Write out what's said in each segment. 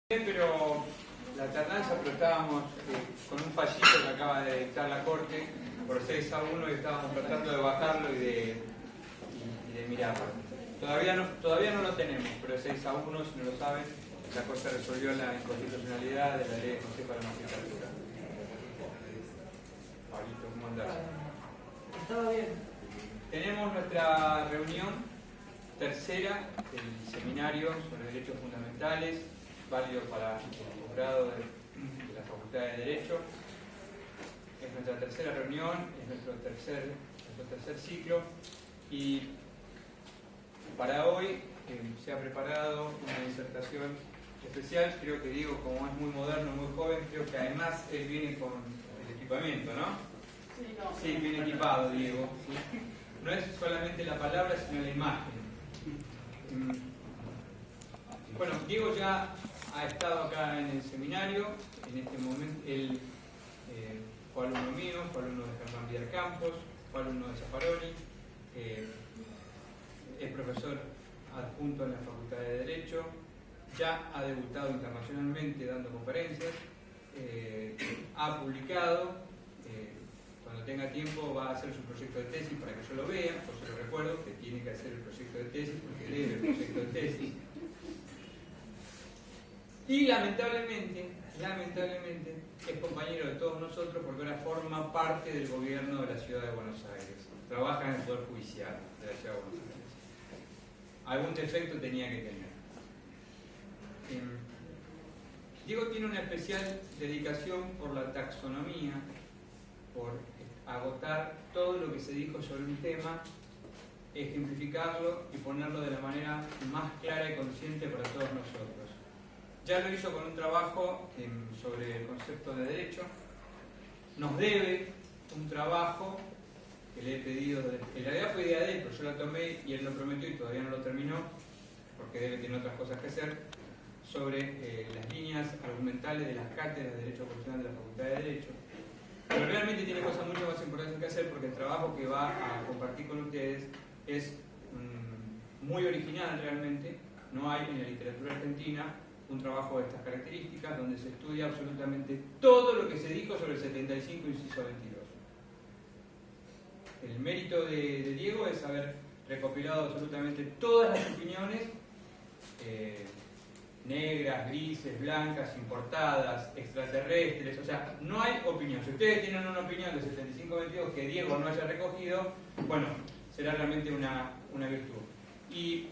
Pero la alternancia, pero estábamos con un fallito que acaba de dictar la Corte por 6-1 y estábamos tratando de bajarlo y de mirarlo. Todavía no lo tenemos, pero 6-1, si no lo saben, la Corte resolvió la inconstitucionalidad de la ley de Consejo de la Magistratura. Pablito, ¿cómo andás? Estaba bien. Tenemos nuestra reunión tercera del seminario sobre derechos fundamentales, válido para el posgrado de la Facultad de Derecho. Es nuestra tercera reunión, es nuestro tercer ciclo, y para hoy se ha preparado una disertación especial. Creo que Diego, como es muy moderno, muy joven, creo que además él viene con el equipamiento, ¿no? Sí, viene equipado, Diego. ¿Sí? No es solamente la palabra, sino la imagen. Bueno, Diego ya ha estado acá en el seminario. En este momento él fue alumno mío, fue alumno de Germán Villar Campos, fue alumno de Zaffaroni, es profesor adjunto en la Facultad de Derecho, ya ha debutado internacionalmente dando conferencias, ha publicado, cuando tenga tiempo va a hacer su proyecto de tesis para que yo lo vea, por eso lo recuerdo, que tiene que hacer el proyecto de tesis porque debe el proyecto de tesis. Y lamentablemente es compañero de todos nosotros porque ahora forma parte del gobierno de la Ciudad de Buenos Aires. Trabaja en el Poder Judicial de la Ciudad de Buenos Aires. Algún defecto tenía que tener. Diego tiene una especial dedicación por la taxonomía, por agotar todo lo que se dijo sobre un tema, ejemplificarlo y ponerlo de la manera más clara y consciente para todos nosotros. Ya lo hizo con un trabajo sobre el concepto de derecho. Nos debe un trabajo que le he pedido, en realidad fue idea de él, pero yo la tomé y él lo prometió y todavía no lo terminó, porque debe tener otras cosas que hacer, sobre las líneas argumentales de las cátedras de Derecho Constitucional de la Facultad de Derecho. Pero realmente tiene cosas mucho más importantes que hacer porque el trabajo que va a compartir con ustedes es muy original realmente. No hay en la literatura argentina un trabajo de estas características donde se estudia absolutamente todo lo que se dijo sobre el 75 inciso 22. El mérito de Diego es haber recopilado absolutamente todas las opiniones, negras, grises, blancas, importadas, extraterrestres, o sea, no hay opinión. Si ustedes tienen una opinión del 75-22 que Diego no haya recogido, bueno, será realmente una virtud. Y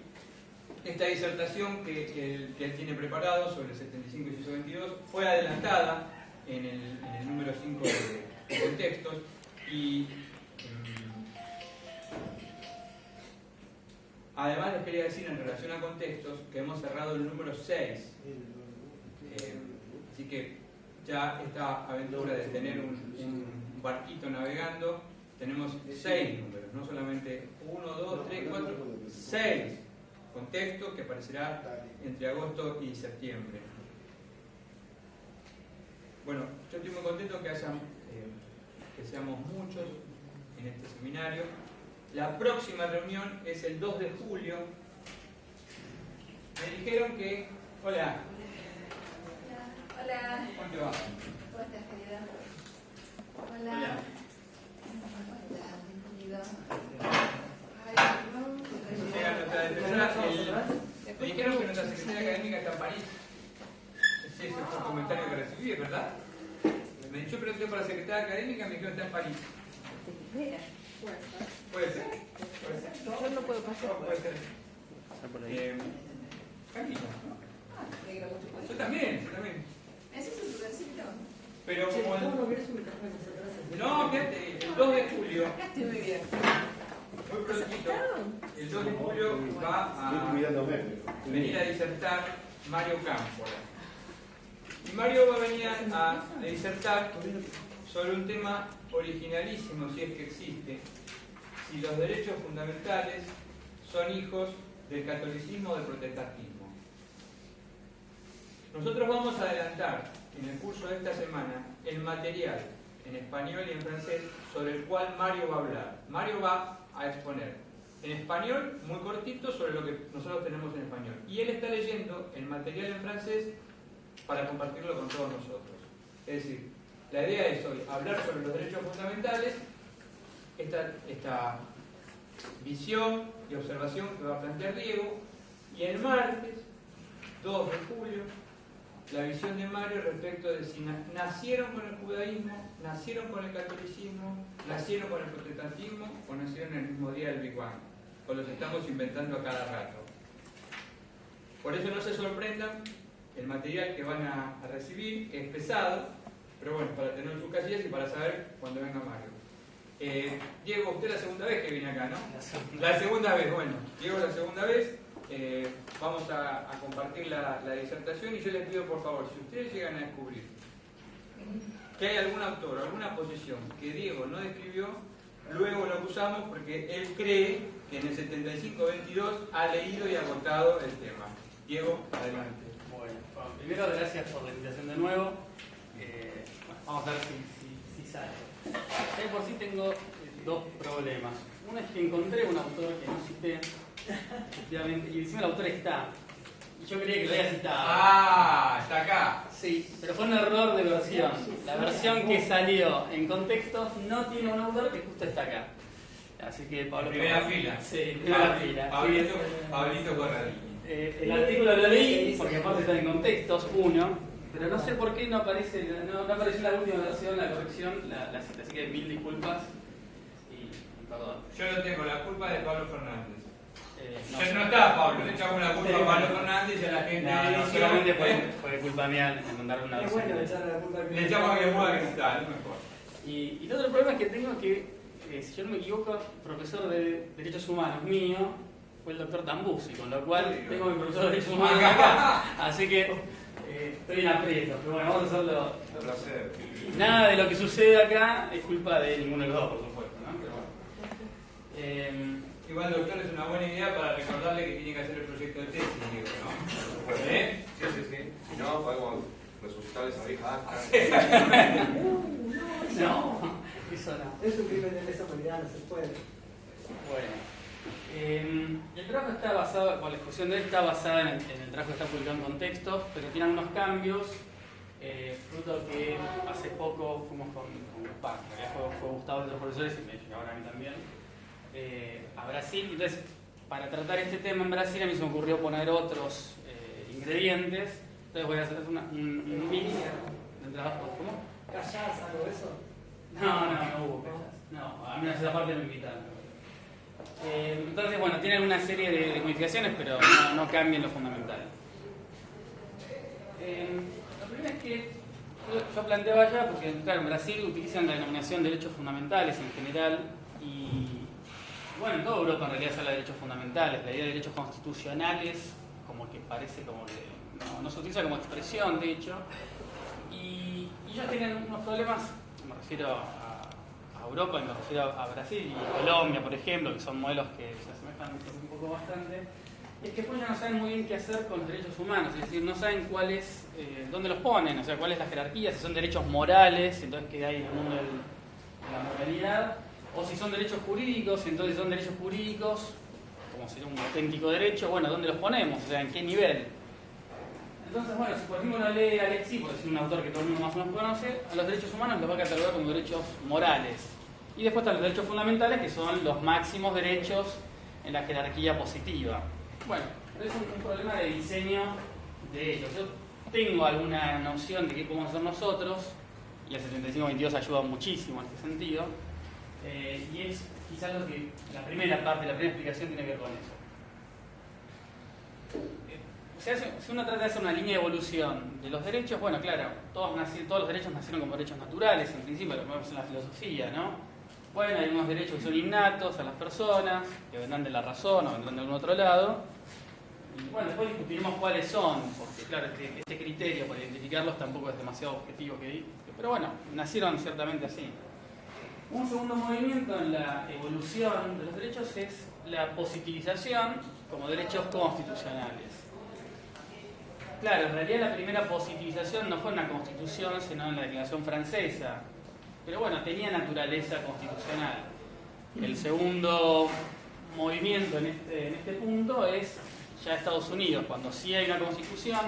esta disertación que él tiene preparado sobre el 75 y 22 fue adelantada en el número 5 de contextos y además les quería decir en relación a contextos que hemos cerrado el número 6, así que ya esta aventura de tener un barquito navegando, tenemos 6 números, no solamente 1, 2, 3, 4, 6 contextos que aparecerá entre agosto y septiembre. Bueno, yo estoy muy contento que seamos muchos en este seminario. La próxima reunión es el 2 de julio. Me dijeron que... Hola. Hola. ¿Cómo te va? ¿Cómo estás, querida? Hola. Hola. ¿Cómo estás? Bienvenido. Ay, no. Llega nuestra defensora. Me dijeron que nuestra secretaria académica está en París. Sí, ese fue el comentario que recibí, ¿verdad? Yo pregunté por la secretaria académica y me dijeron que está en París. Puede ser. Yo no puedo pasar. No, puede ser. Camila, ¿no? Me alegro mucho. Yo también. ¿Ese es tu versito? Pero como ¿Cómo no querés un café atrás? No, fíjate, el 2 de julio, Acá estoy muy bien. muy prontito, el 2 de julio va a venir a disertar Mario Cámpora. Y Mario va a venir a disertar sobre un tema originalísimo, si es que existe, si los derechos fundamentales son hijos del catolicismo o del protestantismo. Nosotros vamos a adelantar en el curso de esta semana el material en español y en francés sobre el cual Mario va a hablar. Mario va a exponer en español, muy cortito, sobre lo que nosotros tenemos en español. Y él está leyendo el material en francés para compartirlo con todos nosotros. Es decir, la idea es hoy hablar sobre los derechos fundamentales, esta visión y observación que va a plantear Diego, y el martes 2 de julio la visión de Mario respecto de si nacieron con el judaísmo, nacieron con el catolicismo, nacieron con el protestantismo o nacieron en el mismo día del Big Bang, o los estamos inventando a cada rato. Por eso no se sorprendan el material que van a recibir, que es pesado, pero bueno, para tenerlo en sus casillas y para saber cuándo venga Mario. Diego, usted es la segunda vez que viene acá, ¿no? La segunda vez, bueno, Diego la segunda vez. Vamos a compartir la disertación y yo les pido por favor, si ustedes llegan a descubrir que hay algún autor, alguna posición que Diego no describió, luego lo acusamos porque él cree que en el 75-22 ha leído y agotado el tema. Diego, adelante. Bueno, primero gracias por la invitación de nuevo. Vamos a ver si sale. Yo por sí tengo dos problemas. Uno es que encontré un autor que no cité, efectivamente, y encima el autor está. Y yo creía que lo había citado. Ah, está acá. Sí, pero fue un error de versión. La versión que salió en contextos no tiene un autor que justo está acá. Así que Pablo. Primera fila. Sí, primera fila. Pablito Corradini. El artículo lo leí, porque aparte está en contextos, uno, pero no sé por qué no aparece, no apareció la última versión, la corrección, la cita. Así que mil disculpas y perdón. Yo no tengo la culpa de Pablo Fernández. No está Pablo, le echamos la culpa a Pablo Fernández y a la gente de edición. solamente fue culpa mía en mandarle una Es versión. bueno echarle la culpa Le echamos a que mueva que está, no mejor. Y el otro problema que tengo es que, si yo no me equivoco, profesor de Derechos Humanos mío fue el doctor Tambusi, con lo cual tengo mi profesor de Derechos Humanos acá. Así que estoy en aprieto. Pero bueno, vamos a hacerlo. Un placer. Nada de lo que sucede acá es culpa de ninguno de los dos, por supuesto, ¿no? Pero bueno. Igual, doctor, es una buena idea para recordarle que tiene que hacer el proyecto de tesis, digo, ¿no? ¿Eh? Sí. Si no, podemos resucitar esa vieja acta. No, eso no. Es un crimen de lesa humanidad, no se puede. Bueno, el trabajo está basado, la discusión de él está basada en el trabajo que está publicado en contextos, pero tiene algunos cambios, fruto que hace poco fuimos con Gaspar, fue Gustavo de otros profesores y me dijo que ahora a mí también, a Brasil. Entonces, para tratar este tema en Brasil a mí se me ocurrió poner otros ingredientes, entonces voy a hacer un mix de trabajo. ¿Cómo? ¿Callás algo de eso? No hubo callas. No, a mí esa parte no me invitaron. Entonces, bueno, tiene una serie de modificaciones, pero no cambian lo fundamental. Lo primero es que yo planteaba allá, porque claro, en Brasil utilizan la denominación de derechos fundamentales en general, y bueno, en toda Europa en realidad se habla de derechos fundamentales. La idea de derechos constitucionales como que parece como que no se utiliza como expresión, de hecho, y ellos tienen unos problemas, me refiero a Europa y me refiero a Brasil y Colombia, por ejemplo, que son modelos que se asemejan un poco bastante, es que pues ya no saben muy bien qué hacer con los derechos humanos, es decir, no saben dónde los ponen, o sea, cuál es la jerarquía, si son derechos morales, entonces queda ahí en el mundo de la moralidad, o si son derechos jurídicos, entonces son derechos jurídicos, como sería un auténtico derecho, bueno, ¿dónde los ponemos? O sea, ¿en qué nivel? Entonces, bueno, si por ejemplo uno lee a Alexis, por decir un autor que todo el mundo más o menos conoce, a los derechos humanos los va a catalogar como derechos morales. Y después están los derechos fundamentales, que son los máximos derechos en la jerarquía positiva. Bueno, es un problema de diseño de ellos. Yo tengo alguna noción de qué podemos hacer nosotros, y el 75-22 ayuda muchísimo en este sentido, y es quizás lo que la primera parte, la primera explicación tiene que ver con eso. Si uno trata de hacer una línea de evolución de los derechos, bueno, claro, todos los derechos nacieron como derechos naturales, en principio, lo que vemos en la filosofía, ¿no? Bueno, hay unos derechos que son innatos a las personas, que vendrán de la razón o vendrán de algún otro lado. Y bueno, después discutiremos cuáles son, porque claro, este criterio para identificarlos tampoco es demasiado objetivo pero bueno, nacieron ciertamente así. Un segundo movimiento en la evolución de los derechos es la positivización como derechos constitucionales. Claro, en realidad la primera positivización no fue en la Constitución, sino en la Declaración Francesa. Pero bueno, tenía naturaleza constitucional. El segundo movimiento en este punto es ya Estados Unidos, cuando sí hay una Constitución,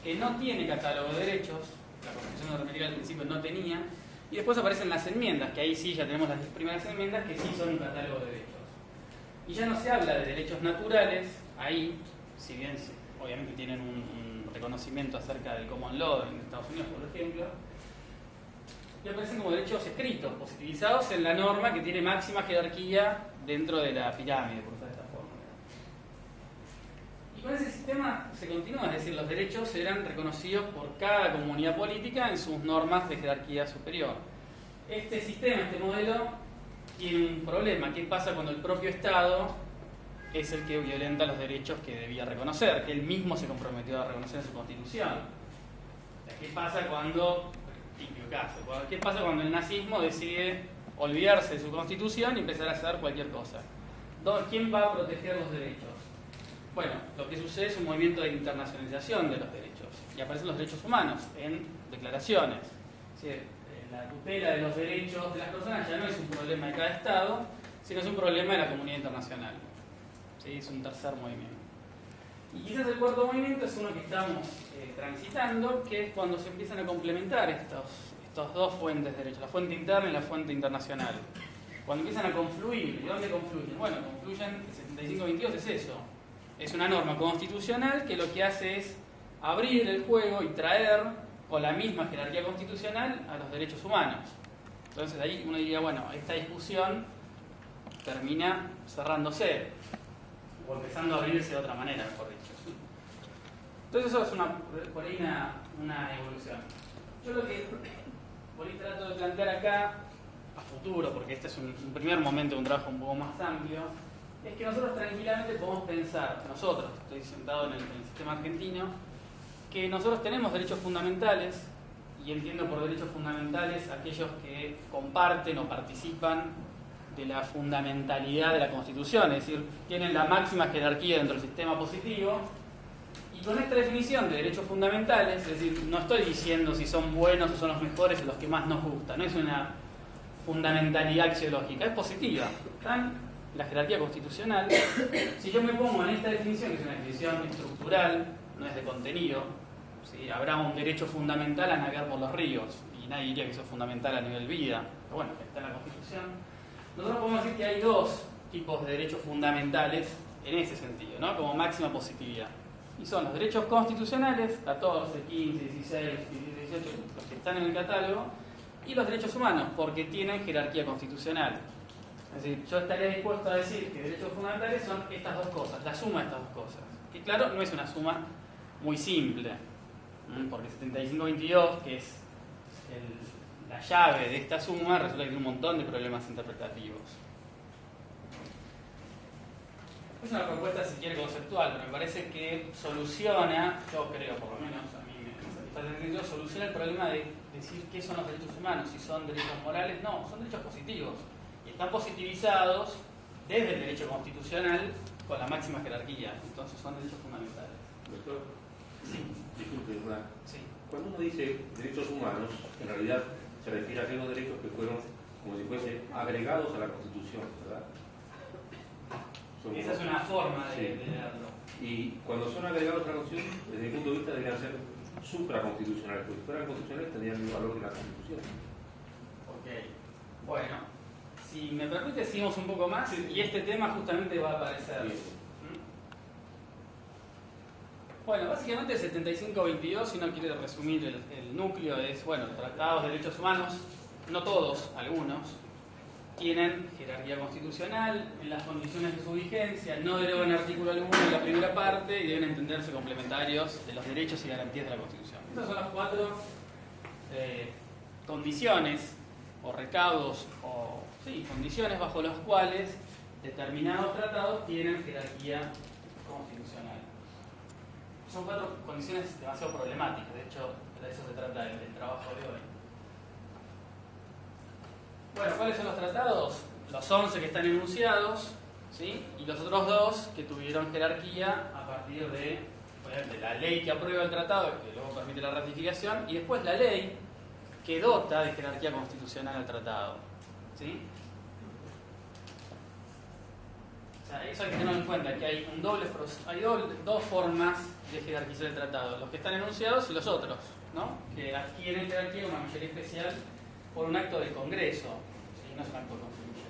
que no tiene catálogo de derechos, la Constitución norteamericana al principio no tenía, y después aparecen las enmiendas, que ahí sí ya tenemos las primeras enmiendas que sí son un catálogo de derechos. Y ya no se habla de derechos naturales, ahí, si bien obviamente tienen un reconocimiento acerca del common law en Estados Unidos, por ejemplo, y aparecen como derechos escritos, positivizados en la norma que tiene máxima jerarquía dentro de la pirámide, por usar esta forma. Y con ese sistema se continúa, es decir, los derechos eran reconocidos por cada comunidad política en sus normas de jerarquía superior. Este sistema, este modelo, tiene un problema. ¿Qué pasa cuando el propio Estado es el que violenta los derechos que debía reconocer, que él mismo se comprometió a reconocer en su Constitución? O sea, ¿qué pasa cuando, típico caso, qué pasa cuando el nazismo decide olvidarse de su Constitución y empezar a hacer cualquier cosa? ¿Quién va a proteger los derechos? Bueno, lo que sucede es un movimiento de internacionalización de los derechos y aparecen los derechos humanos en declaraciones. Es decir, la tutela de los derechos de las personas ya no es un problema de cada Estado, sino es un problema de la comunidad internacional. ¿Sí? Es un tercer movimiento. Y quizás el cuarto movimiento es uno que estamos transitando, que es cuando se empiezan a complementar estos dos fuentes de derechos, la fuente interna y la fuente internacional. Cuando empiezan a confluir. ¿Y dónde confluyen? Bueno, confluyen, el 7522 es eso. Es una norma constitucional que lo que hace es abrir el juego y traer con la misma jerarquía constitucional a los derechos humanos. Entonces ahí uno diría, bueno, esta discusión termina cerrándose o empezando a abrirse de otra manera, mejor dicho. Entonces eso es por ahí una evolución. Yo lo que por ahí trato de plantear acá a futuro, porque este es un primer momento de un trabajo un poco más amplio, es que nosotros tranquilamente podemos pensar, nosotros, estoy sentado en el sistema argentino, que nosotros tenemos derechos fundamentales, y entiendo por derechos fundamentales aquellos que comparten o participan de la fundamentalidad de la Constitución, es decir, tienen la máxima jerarquía dentro del sistema positivo, y con esta definición de derechos fundamentales, es decir, no estoy diciendo si son buenos o son los mejores o los que más nos gustan, no es una fundamentalidad axiológica, es positiva. Están la jerarquía constitucional. Si yo me pongo en esta definición, que es una definición estructural, no es de contenido, ¿sí? Habrá un derecho fundamental a navegar por los ríos, y nadie diría que eso es fundamental a nivel vida, pero bueno, está en la Constitución. Nosotros podemos decir que hay dos tipos de derechos fundamentales en ese sentido, ¿no? Como máxima positividad. Y son los derechos constitucionales, 14, 15, 16, 18, los que están en el catálogo, y los derechos humanos, porque tienen jerarquía constitucional. Es decir, yo estaría dispuesto a decir que derechos fundamentales son estas dos cosas, la suma de estas dos cosas. Que claro, no es una suma muy simple, porque 7522, que es la llave de esta suma, resulta que tiene un montón de problemas interpretativos. Es una propuesta, si quiere, conceptual, pero me parece que soluciona, yo creo, por lo menos a mí me satisface, soluciona el problema de decir qué son los derechos humanos, si son derechos morales. No, son derechos positivos. Y están positivizados desde el derecho constitucional con la máxima jerarquía. Entonces son derechos fundamentales. Doctor, Sí. disculpe, ¿verdad? Sí. Cuando uno dice derechos humanos, en realidad se refiere a aquellos derechos que fueron como si fuesen agregados a la Constitución, ¿verdad? Esa es una forma de Sí. leerlo. Y cuando son agregados a la Constitución, desde mi punto de vista, deberían ser supraconstitucionales, porque si fueran constitucionales tendrían el valor de la Constitución. Ok. Bueno, si me permite, seguimos un poco más y este tema justamente va a aparecer. Bien. Bueno, básicamente el 7522, si uno quiere resumir el núcleo, es, bueno, tratados de derechos humanos, no todos, algunos, tienen jerarquía constitucional, en las condiciones de su vigencia, no derogan artículo alguno en la primera parte y deben entenderse complementarios de los derechos y garantías de la Constitución. Estas son las cuatro condiciones o recaudos o condiciones bajo las cuales determinados tratados tienen jerarquía constitucional. Son cuatro condiciones demasiado problemáticas, de hecho, de eso se trata el trabajo de hoy. Bueno, ¿cuáles son los tratados? Los 11 que están enunciados, ¿sí? Y los otros dos que tuvieron jerarquía a partir de la ley que aprueba el tratado, que luego permite la ratificación, y después la ley que dota de jerarquía constitucional al tratado, ¿sí? O sea, eso hay que tener en cuenta, que hay dos formas de jerarquizar el tratado, los que están enunciados y los otros, ¿no? Que adquieren jerarquía una mayoría especial por un acto del Congreso, ¿sí? No es un acto constituyente.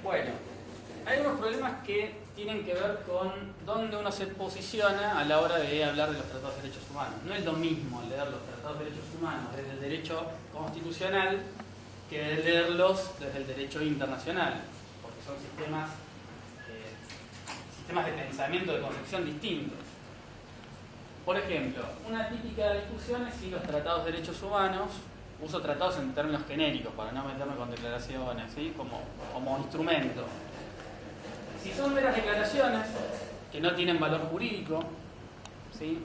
Bueno, hay unos problemas que tienen que ver con dónde uno se posiciona a la hora de hablar de los tratados de derechos humanos. No es lo mismo leer los tratados de derechos humanos desde el derecho constitucional que leerlos desde el derecho internacional, porque son sistemas de pensamiento, de concepción distintos. Por ejemplo, una típica discusión es si los tratados de derechos humanos, uso tratados en términos genéricos para no meterme con declaraciones, ¿sí? como instrumento. Si son meras declaraciones que no tienen valor jurídico, ¿sí?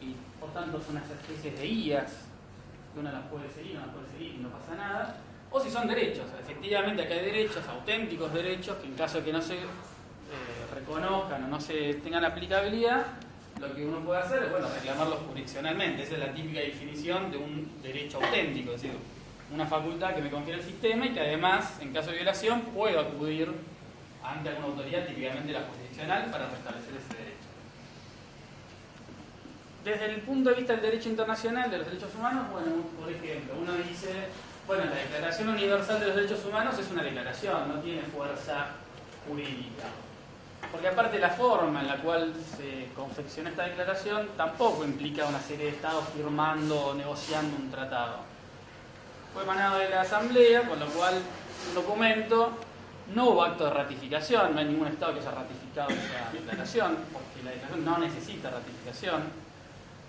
Y por tanto son unas especies de guías, que uno las puede seguir, no las puede seguir y no pasa nada, o si son derechos. Efectivamente acá hay derechos, auténticos derechos, que en caso de que no se reconozcan o no se tengan aplicabilidad, lo que uno puede hacer es, bueno, reclamarlos jurisdiccionalmente. Esa es la típica definición de un derecho auténtico, es decir, una facultad que me confiere el sistema y que además, en caso de violación, puedo acudir ante alguna autoridad, típicamente la jurisdiccional, para restablecer ese derecho. Desde el punto de vista del derecho internacional de los derechos humanos, bueno, por ejemplo, uno dice, bueno, la Declaración Universal de los Derechos Humanos es una declaración, no tiene fuerza jurídica. Porque aparte la forma en la cual se confecciona esta declaración tampoco implica una serie de estados firmando o negociando un tratado. Fue emanado de la Asamblea, con lo cual un documento, no hubo acto de ratificación, no hay ningún estado que haya ratificado esa declaración, porque la declaración no necesita ratificación.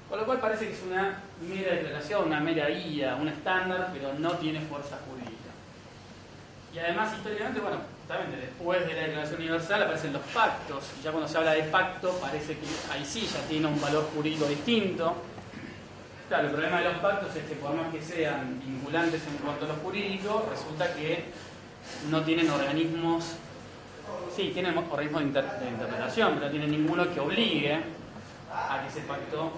Con lo cual parece que es una mera declaración, una mera guía, un estándar, pero no tiene fuerza jurídica. Y además, históricamente, bueno, justamente después de la Declaración Universal aparecen los pactos, y ya cuando se habla de pacto parece que ahí sí ya tiene un valor jurídico distinto. Claro, el problema de los pactos es que por más que sean vinculantes en cuanto a lo jurídico, resulta que no tienen organismos, sí, tienen organismos de interpretación, pero no tienen ninguno que obligue a que ese pacto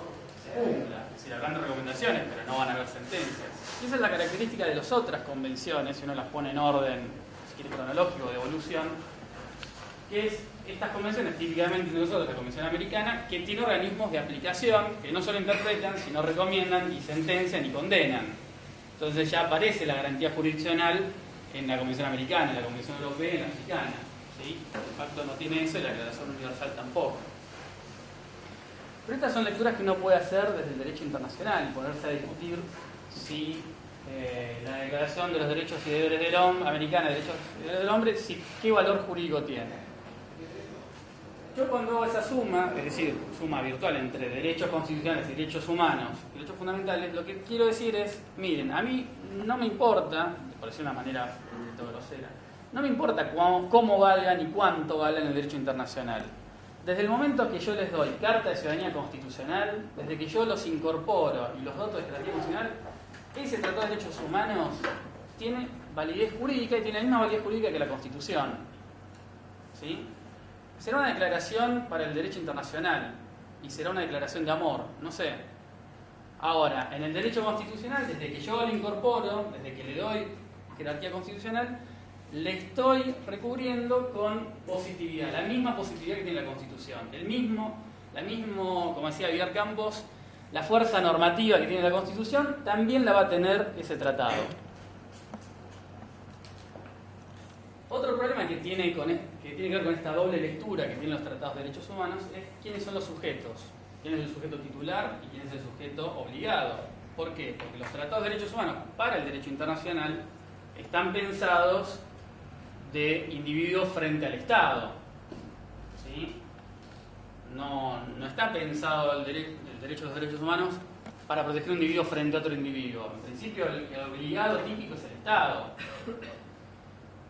se cumpla. Es decir, habrán recomendaciones, pero no van a haber sentencias. Y esa es la característica de las otras convenciones, si uno las pone en orden, si quiere, cronológico, de evolución, que es estas convenciones, típicamente de nosotros, la Convención Americana, que tiene organismos de aplicación que no solo interpretan, sino recomiendan y sentencian y condenan. Entonces ya aparece la garantía jurisdiccional en la Convención Americana, en la Convención Europea y en la Africana. ¿Sí? El pacto no tiene eso y la Declaración Universal tampoco. Pero estas son lecturas que uno puede hacer desde el derecho internacional y ponerse a discutir si la Declaración de los Derechos y Deberes del Hombre, americana de Derechos y Deberes del Hombre, qué valor jurídico tiene. Yo cuando hago esa suma, es decir, suma virtual entre derechos constitucionales y derechos humanos y derechos fundamentales, lo que quiero decir es, miren, a mí no me importa, por decir de una manera un poquito grosera, no me importa cómo valgan y cuánto valgan el derecho internacional. Desde el momento que yo les doy Carta de Ciudadanía Constitucional, desde que yo los incorporo y los doto de jerarquía constitucional, ese Tratado de Derechos Humanos tiene validez jurídica y tiene la misma validez jurídica que la Constitución. ¿Sí? Será una declaración para el derecho internacional y será una declaración de amor, no sé. Ahora, en el derecho constitucional, desde que yo lo incorporo, desde que le doy jerarquía constitucional, le estoy recubriendo con positividad, la misma positividad que tiene la Constitución, la misma, como decía Villar Campos, la fuerza normativa que tiene la Constitución también la va a tener ese tratado. Otro problema que tiene que ver con esta doble lectura que tienen los tratados de derechos humanos es quiénes son los sujetos, quién es el sujeto titular y quién es el sujeto obligado. ¿Por qué? Porque los tratados de derechos humanos para el derecho internacional están pensados de individuos frente al Estado. ¿Sí? No está pensado el derecho a los derechos humanos para proteger a un individuo frente a otro individuo. En principio, el obligado típico es el Estado.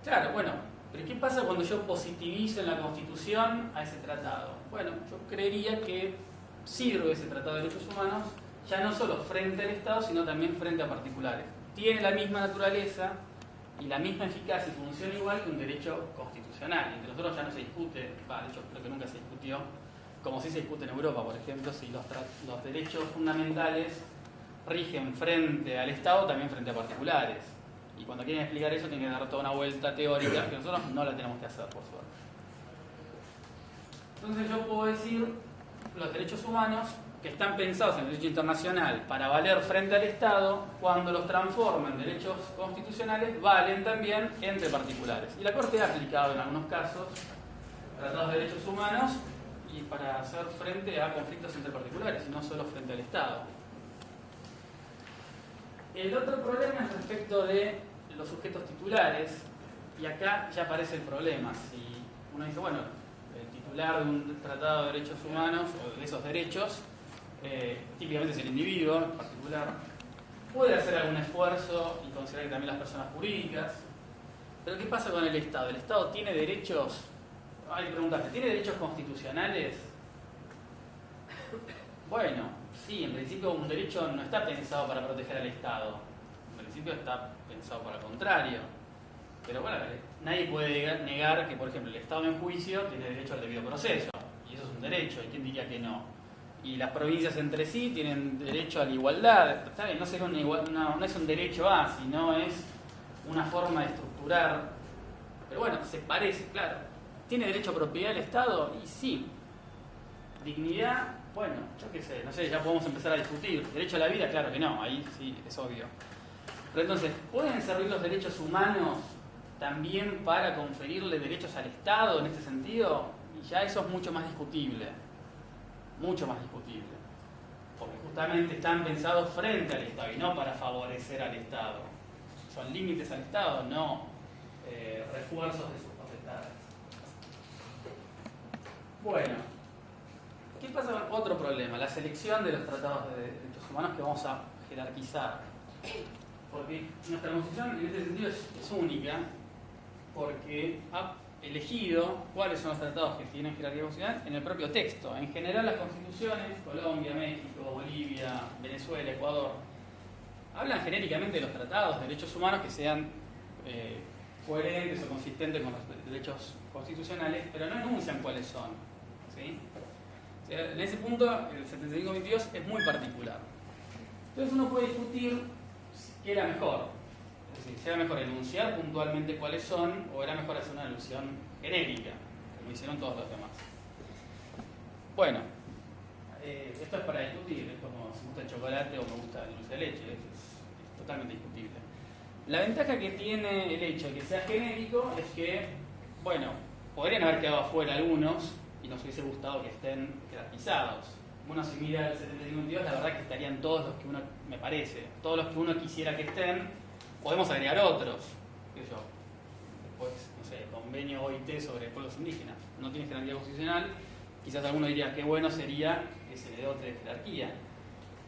Claro, bueno, pero ¿qué pasa cuando yo positivizo en la Constitución a ese tratado? Bueno, yo creería que sirve ese Tratado de Derechos Humanos ya no solo frente al Estado, sino también frente a particulares. Tiene la misma naturaleza y la misma eficacia y función igual que un derecho constitucional. Entre nosotros ya no se discute, de hecho creo que nunca se discutió, como sí se discute en Europa, por ejemplo, si los derechos fundamentales rigen frente al Estado, también frente a particulares. Y cuando quieren explicar eso tienen que dar toda una vuelta teórica que nosotros no la tenemos que hacer, por suerte. Entonces yo puedo decir los derechos humanos que están pensados en el derecho internacional para valer frente al Estado, cuando los transforma en derechos constitucionales, valen también entre particulares. Y la Corte ha aplicado en algunos casos tratados de derechos humanos y para hacer frente a conflictos entre particulares, y no solo frente al Estado. El otro problema es respecto de los sujetos titulares, y acá ya aparece el problema. Si uno dice, bueno, el titular de un tratado de derechos humanos, o de esos derechos, típicamente es el individuo en particular, puede hacer algún esfuerzo y considerar que también las personas jurídicas, pero ¿qué pasa con el Estado? ¿El Estado tiene derechos? Hay que preguntarse, ¿tiene derechos constitucionales? Bueno, sí, en principio un derecho no está pensado para proteger al Estado, en principio está pensado para el contrario. Pero bueno, nadie puede negar que, por ejemplo, el Estado en juicio tiene derecho al debido proceso, y eso es un derecho, ¿y quién diría que no? Y las provincias entre sí tienen derecho a la igualdad. Está bien, no es un derecho a, sino es una forma de estructurar. Pero bueno, se parece, claro. ¿Tiene derecho a propiedad el Estado? Y sí. Dignidad, bueno, yo qué sé, no sé, ya podemos empezar a discutir. Derecho a la vida, claro que no, ahí sí, es obvio. Pero entonces, ¿pueden servir los derechos humanos también para conferirle derechos al Estado en este sentido? Y ya eso es mucho más discutible. Mucho más discutible. Porque justamente están pensados frente al Estado y no para favorecer al Estado. Son límites al Estado, no refuerzos de sus potestades. Bueno, ¿qué pasa con otro problema? La selección de los tratados de derechos humanos que vamos a jerarquizar. Porque nuestra Constitución en este sentido es única, porque ha elegido cuáles son los tratados que tienen jerarquía constitucional en el propio texto. En general las constituciones, Colombia, México, Bolivia, Venezuela, Ecuador, hablan genéricamente de los tratados de derechos humanos que sean coherentes o consistentes con los derechos constitucionales, pero no enuncian cuáles son. ¿Sí? O sea, en ese punto el 75-22 es muy particular. Entonces uno puede discutir qué era mejor. Es decir, si era mejor enunciar puntualmente cuáles son o era mejor hacer una alusión genérica, como hicieron todos los demás. Bueno, esto es para discutir, es como si me gusta el chocolate o me gusta el dulce de leche, es totalmente discutible. La ventaja que tiene el hecho de que sea genérico es que, bueno, podrían haber quedado afuera algunos y nos hubiese gustado que estén jerarquizados. Uno si mira el 75-22, la verdad que estarían todos los que uno, me parece, todos los que uno quisiera que estén. Podemos agregar otros, qué sé yo, después, no sé, convenio OIT sobre pueblos indígenas, no tiene jerarquía constitucional, quizás alguno diría que bueno sería que se le dé otra jerarquía.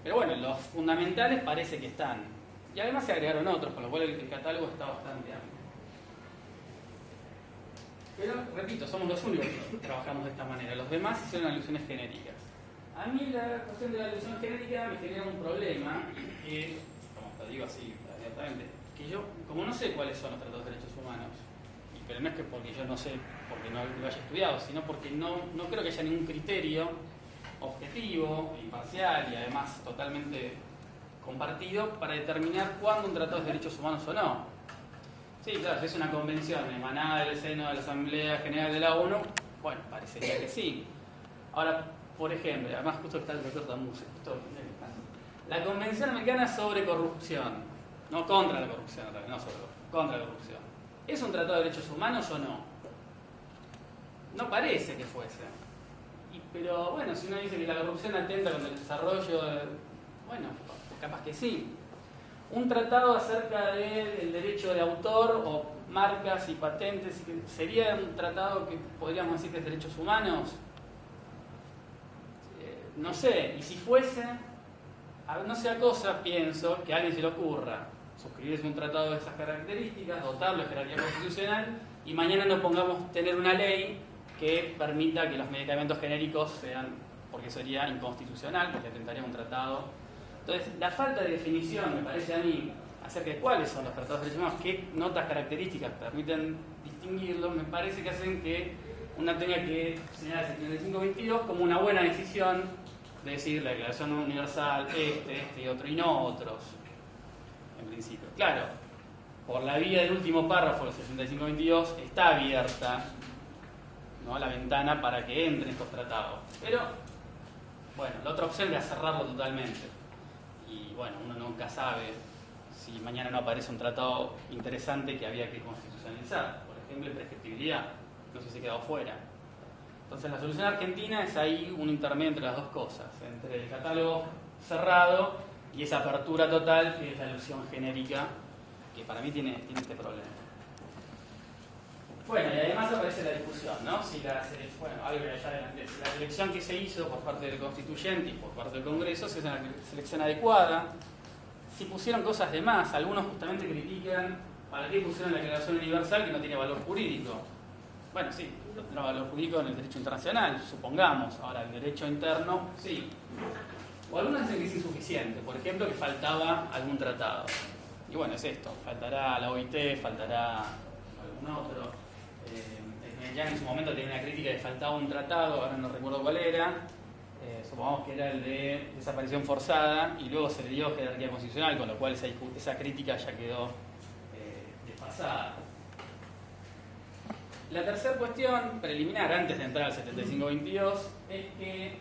Pero bueno, los fundamentales parece que están, y además se agregaron otros, con lo cual el catálogo está bastante amplio. Pero, repito, somos los únicos que trabajamos de esta manera, los demás hicieron alusiones genéricas. A mí la cuestión de la alusión genérica me genera un problema, que, como te digo así, abiertamente, que yo, como no sé cuáles son los tratados de derechos humanos, pero no es que porque yo no sé, porque no lo haya estudiado, sino porque no creo que haya ningún criterio objetivo, imparcial y además totalmente compartido para determinar cuándo un tratado es de derechos humanos o no. Sí, claro, si es una convención emanada del seno de la Asamblea General de la ONU, bueno, parecería que sí. Ahora, por ejemplo, además justo está el doctor Tamuz, la Convención Americana sobre Corrupción, no contra la corrupción, no sobre contra la corrupción. ¿Es un tratado de derechos humanos o no? No parece que fuese. Pero bueno, si uno dice que la corrupción atenta contra el desarrollo, bueno, capaz que sí. Un tratado acerca del derecho de autor o marcas y patentes, ¿sería un tratado que podríamos decir que es derechos humanos? No sé, y si fuese, no sea cosa, pienso, que a alguien se le ocurra suscribirse un tratado de esas características, dotarlo de jerarquía constitucional y mañana no pongamos tener una ley que permita que los medicamentos genéricos sean, porque sería inconstitucional, porque atentaría a un tratado. Entonces, la falta de definición, me parece a mí, acerca de cuáles son los tratados de derechos humanos, qué notas características permiten distinguirlos, me parece que hacen que uno tenga que señalar el 75-22 como una buena decisión de decir la Declaración Universal, este y otro, y no otros, en principio. Claro, por la vía del último párrafo del 6522 está abierta, ¿no?, la ventana para que entren estos tratados. Pero, bueno, la otra opción era cerrarlo totalmente. Y bueno, uno nunca sabe si mañana no aparece un tratado interesante que había que constitucionalizar. Por ejemplo, imprescriptibilidad, no sé si se ha quedado fuera. Entonces la solución argentina es ahí un intermedio entre las dos cosas, entre el catálogo cerrado y esa apertura total, que es la alusión genérica, que para mí tiene este problema. Bueno, y además aparece la discusión, ¿no? Si algo que ya adelante, si la selección que se hizo por parte del constituyente y por parte del Congreso, si es una selección adecuada, si pusieron cosas de más. Algunos justamente critican para qué pusieron la Declaración Universal que no tiene valor jurídico. Bueno, sí, no tiene valor jurídico en el derecho internacional, supongamos. Ahora, el derecho interno, sí. O algunos dicen que es insuficiente, por ejemplo, que faltaba algún tratado. Y bueno, es esto, faltará la OIT, faltará algún otro. Ya en su momento tenía una crítica de que faltaba un tratado, ahora no recuerdo cuál era. Supongamos que era el de desaparición forzada, y luego se le dio jerarquía constitucional, con lo cual esa crítica ya quedó desfasada. La tercera cuestión preliminar, antes de entrar al 7522, es que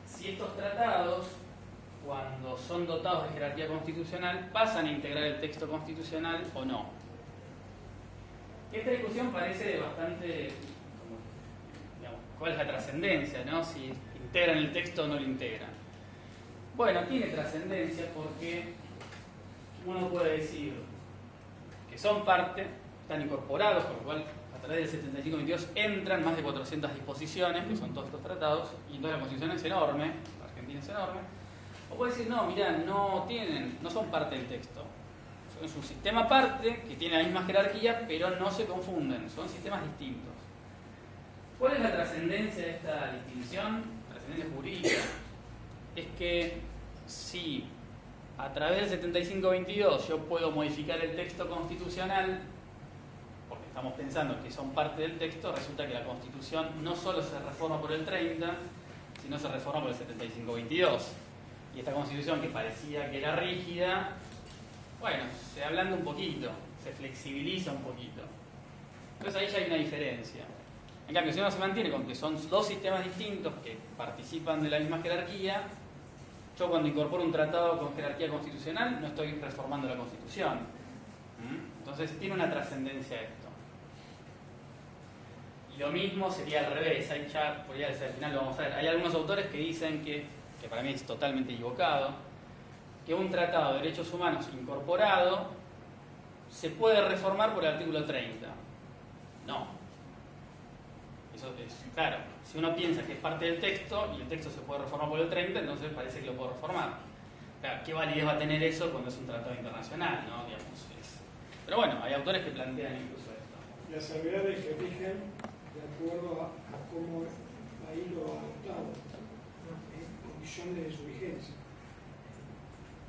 si estos tratados, cuando son dotados de jerarquía constitucional, pasan a integrar el texto constitucional o no. Esta discusión parece bastante, digamos, ¿cuál es la trascendencia, no? Si integran el texto o no lo integran. Bueno, tiene trascendencia porque uno puede decir que son parte, están incorporados, con lo cual a través del 7522 entran más de 400 disposiciones, que son todos estos tratados, y entonces la Constitución es enorme, la Argentina es enorme. O puede decir, no, mirá, no son parte del texto. Es un sistema aparte que tiene la misma jerarquía, pero no se confunden, son sistemas distintos. ¿Cuál es la trascendencia de esta distinción? Trascendencia jurídica. Es que si a través del 7522 yo puedo modificar el texto constitucional, porque estamos pensando que son parte del texto, resulta que la Constitución no solo se reforma por el 30, sino se reforma por el 7522. Y esta Constitución, que parecía que era rígida, bueno, se ablanda un poquito, se flexibiliza un poquito. Entonces ahí ya hay una diferencia. En cambio, si uno se mantiene con que son dos sistemas distintos que participan de la misma jerarquía, yo cuando incorporo un tratado con jerarquía constitucional no estoy reformando la Constitución. Entonces tiene una trascendencia esto. Y lo mismo sería al revés. Ahí ya, por al final lo vamos a ver. Hay algunos autores que dicen que para mí es totalmente equivocado, que un tratado de derechos humanos incorporado se puede reformar por el artículo 30. No. Eso es claro. Si uno piensa que es parte del texto y el texto se puede reformar por el 30, entonces parece que lo puedo reformar. Claro, ¿qué validez va a tener eso cuando es un tratado internacional, ¿no? Digamos, pero bueno, hay autores que plantean incluso esto. Las salvedades que rigen de acuerdo a cómo ahí lo ha adoptado, en condiciones de su vigencia.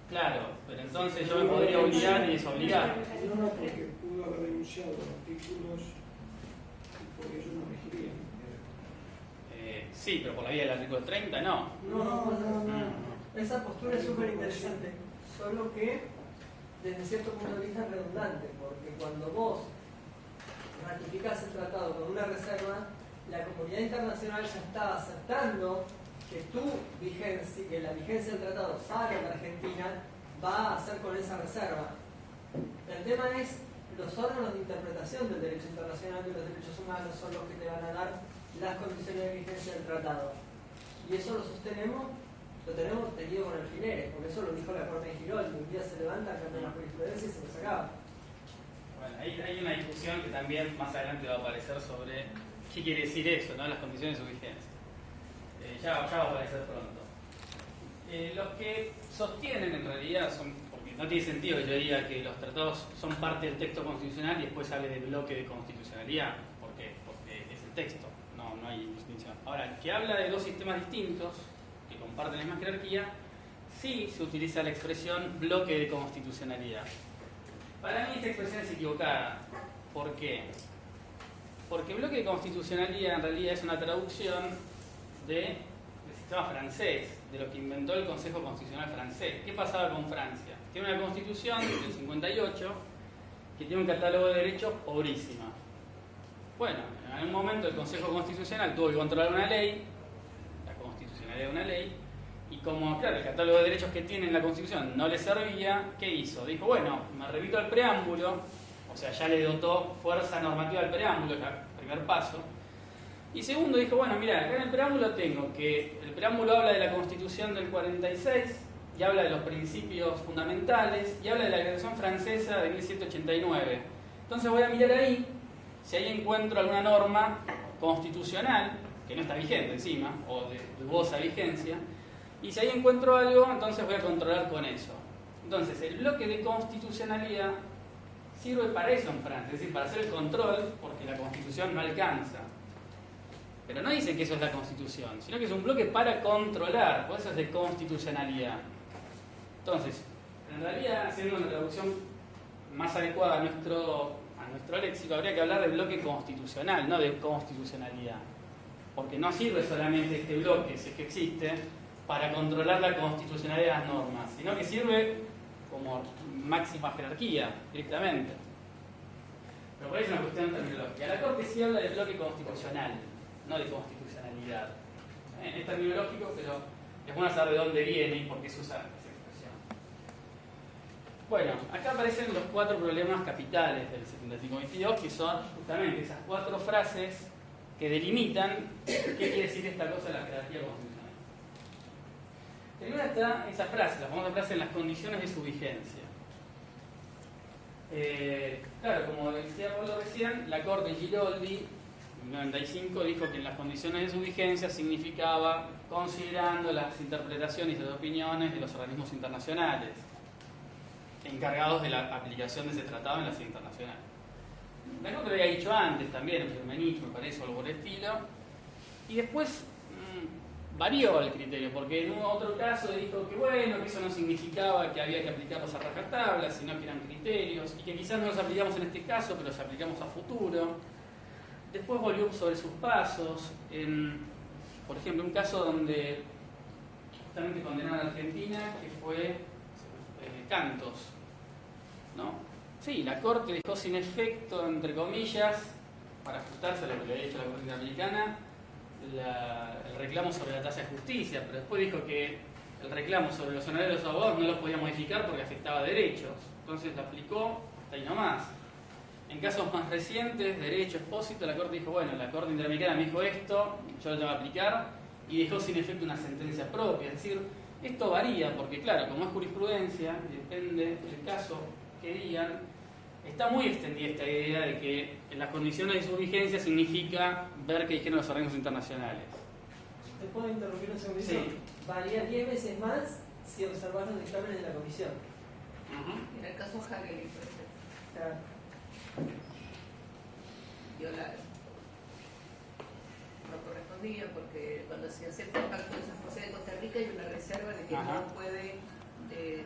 Claro, pero entonces yo me podría obligar y desobligar. No, porque pudo haber denunciado artículos y por eso no regirían. Sí, pero por la vía del artículo 30 no. No. Esa postura es súper interesante, solo que desde cierto punto de vista es redundante, porque cuando vos ratificás el tratado con una reserva, la comunidad internacional ya está aceptando que que la vigencia del tratado para la Argentina va a ser con esa reserva. El tema es, los órganos de interpretación del derecho internacional de los derechos humanos son los que te van a dar las condiciones de vigencia del tratado. Y eso lo tenemos tenido con alfileres, porque eso lo dijo la Corte de Girón, y un día se levanta, cambia la jurisprudencia y se lo sacaba. Bueno, hay una discusión que también más adelante va a aparecer sobre qué quiere decir eso, ¿no? Las condiciones de su vigencia. Ya va a aparecer pronto. Los que sostienen en realidad son, porque no tiene sentido que yo diga que los tratados son parte del texto constitucional y después hable de bloque de constitucionalidad. ¿Por qué? Porque es el texto, no hay distinción. Ahora, el que habla de dos sistemas distintos que comparten la misma jerarquía, sí se utiliza la expresión bloque de constitucionalidad. Para mí esta expresión es equivocada. ¿Por qué? Porque bloque de constitucionalidad en realidad es una traducción del sistema francés, de lo que inventó el Consejo Constitucional francés. ¿Qué pasaba con Francia? Tiene una constitución del 58 que que tiene un catálogo de derechos pobrísima. Bueno, en algún momento el Consejo Constitucional tuvo que controlar una ley, la constitucionalidad de una ley, y como, claro, el catálogo de derechos que tiene en la Constitución no le servía, ¿qué hizo? Dijo, bueno, me remito al preámbulo, o sea, ya le dotó fuerza normativa al preámbulo, que es el primer paso. Y segundo, dijo, bueno, mira, acá en el preámbulo tengo que el preámbulo habla de la Constitución del 46, y habla de los principios fundamentales, y habla de la Declaración Francesa de 1789. Entonces voy a mirar ahí, si ahí encuentro alguna norma constitucional, que no está vigente encima, o de dudosa vigencia, y si ahí encuentro algo, entonces voy a controlar con eso. Entonces, el bloque de constitucionalidad sirve para eso en Francia, es decir, para hacer el control, porque la Constitución no alcanza. Pero no dicen que eso es la Constitución, sino que es un bloque para controlar, por eso es de constitucionalidad. Entonces, en realidad, haciendo una traducción más adecuada a nuestro léxico, habría que hablar de bloque constitucional, no de constitucionalidad. Porque no sirve solamente este bloque, si es que existe, para controlar la constitucionalidad de las normas, sino que sirve como máxima jerarquía, directamente. Pero por ahí es una cuestión terminológica. La Corte sí habla del bloque constitucional, no de constitucionalidad. Es terminológico, pero es bueno saber de dónde viene y por qué se usa esa expresión. Bueno, acá aparecen los 4 problemas capitales del 7522, que son justamente esas 4 frases que delimitan qué quiere decir esta cosa de la jerarquía constitucional. Primero está esa frase, la famosa frase en las condiciones de su vigencia. Claro, como decía Pablo recién, la Corte Giroldi, en 1995, dijo que en las condiciones de su vigencia significaba considerando las interpretaciones y las opiniones de los organismos internacionales encargados de la aplicación de ese tratado en la sede internacional. La Corte lo había dicho antes también, el primer ministro, me parece, o algo por el estilo, y después varió el criterio, porque en otro caso dijo que bueno, que eso no significaba que había que aplicarlos a rajatabla, sino que eran criterios, y que quizás no los aplicamos en este caso, pero los aplicamos a futuro. Después volvió sobre sus pasos, por ejemplo, un caso donde justamente condenaron a Argentina, que fue Cantos, ¿no? Sí, la Corte dejó sin efecto, entre comillas, para ajustarse a lo que le había dicho la Corte Interamericana, el reclamo sobre la tasa de justicia, pero después dijo que el reclamo sobre los honorarios de los abogados no lo podía modificar porque afectaba derechos. Entonces lo aplicó hasta ahí nomás. En casos más recientes, derecho, expósito, la Corte dijo, bueno, la Corte Interamericana me dijo esto, yo lo tengo que aplicar, y dejó sin efecto una sentencia propia. Es decir, esto varía porque, claro, como es jurisprudencia, depende del caso que digan, está muy extendida esta idea de que en las condiciones de su vigencia significa ver qué dijeron los organismos internacionales. ¿Te puedo interrumpir un segundito? Sí. Varía 10 veces más si observas los dictámenes de la comisión. En el caso Hagelin, por ejemplo, Claro. no correspondía porque cuando se acepta el Pacto de San José de Costa Rica hay una reserva de que no puede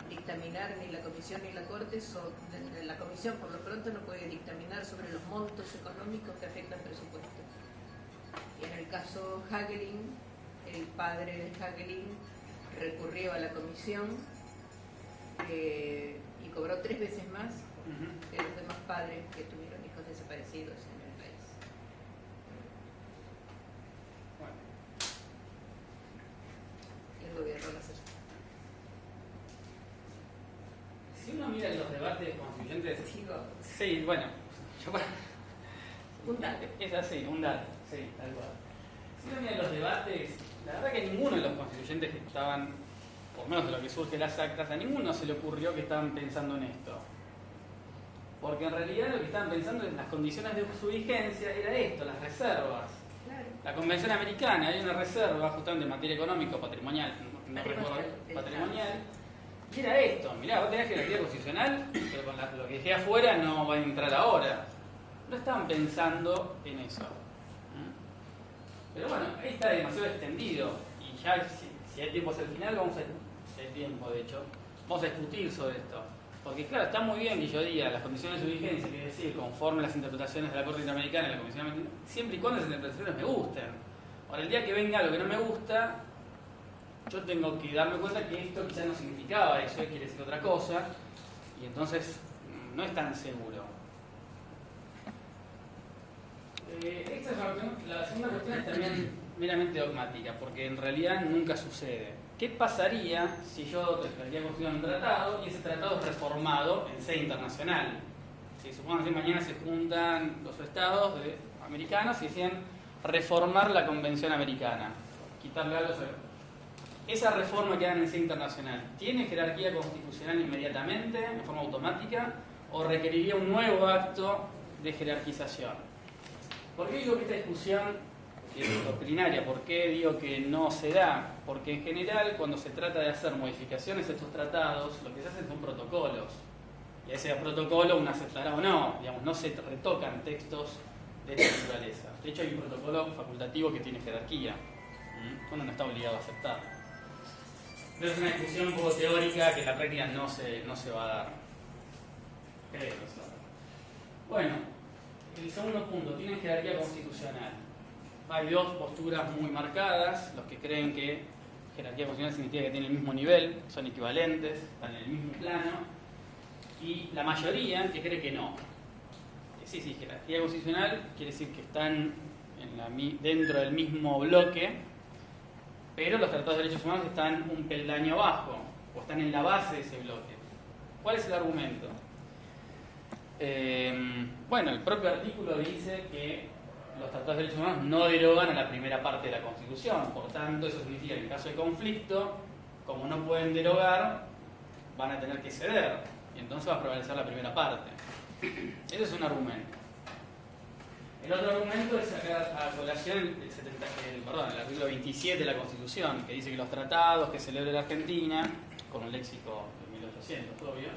dictaminar ni la Comisión ni la Corte, la Comisión por lo pronto no puede dictaminar sobre los montos económicos que afectan presupuestos. Y en el caso Hagelin, el padre de Hagelin recurrió a la Comisión y cobró 3 veces más que los demás padres que tuvieron hijos desaparecidos en el país. Bueno. Y el gobierno lo aceptó. Si uno mira los debates constituyentes... Sigo. Sí, bueno. Un dato. Es así, un dato. Sí, tal cual. Si uno mira los debates, la verdad que ninguno de los constituyentes que estaban, por lo menos de lo que surge en las actas, a ninguno se le ocurrió que estaban pensando en esto. Porque en realidad lo que estaban pensando en las condiciones de su vigencia era esto, las reservas. Claro. La Convención Americana, hay una reserva justamente en materia económica o patrimonial, no recuerdo, patrimonial, y era esto, mirá, vos tenés jerarquía constitucional, pero con lo que dejé afuera no va a entrar ahora. No estaban pensando en eso. Pero bueno, ahí está demasiado extendido, y ya si hay tiempo hacia el final, si hay tiempo de hecho, vamos a discutir sobre esto. Porque claro, está muy bien que yo diga las condiciones de su vigencia, quiere decir, conforme las interpretaciones de la Corte Interamericana y la Comisión Americana, siempre y cuando las interpretaciones me gusten. Ahora, el día que venga algo que no me gusta, yo tengo que darme cuenta que esto quizás no significaba eso, quiere decir otra cosa, y entonces no es tan seguro. Esta es la segunda cuestión es también meramente dogmática, porque en realidad nunca sucede. ¿Qué pasaría si yo declararía constitución un tratado y ese tratado es reformado en sede internacional? Si supongamos que mañana se juntan los estados americanos y deciden reformar la Convención Americana, quitarle algo sobre... Esa reforma que hagan en sede internacional, ¿tiene jerarquía constitucional inmediatamente, en forma automática, o requeriría un nuevo acto de jerarquización? ¿Por qué digo que esta discusión es doctrinaria? ¿Por qué digo que no se da? Porque en general, cuando se trata de hacer modificaciones a estos tratados, lo que se hacen son protocolos. Y a ese protocolo uno aceptará o no. Digamos, no se retocan textos de esta naturaleza. De hecho, hay un protocolo facultativo que tiene jerarquía. Uno no está obligado a aceptarlo. Pero es una discusión un poco teórica que en la práctica no se va a dar. Creo que se va a dar. Bueno, el segundo punto, tiene jerarquía constitucional. Hay dos posturas muy marcadas, los que creen que jerarquía constitucional significa que tienen el mismo nivel, son equivalentes, están en el mismo plano, y la mayoría que cree que no. Sí, jerarquía constitucional quiere decir que están dentro del mismo bloque, pero los tratados de derechos humanos están un peldaño abajo, o están en la base de ese bloque. ¿Cuál es el argumento? Bueno, el propio artículo dice que los tratados de derechos humanos no derogan a la primera parte de la Constitución. Por tanto, eso significa que en caso de conflicto, como no pueden derogar, van a tener que ceder. Y entonces va a prevalecer la primera parte. Ese es un argumento. El otro argumento es sacar a colación el artículo 27 de la Constitución, que dice que los tratados que celebre la Argentina, con un léxico de 1800, obvio,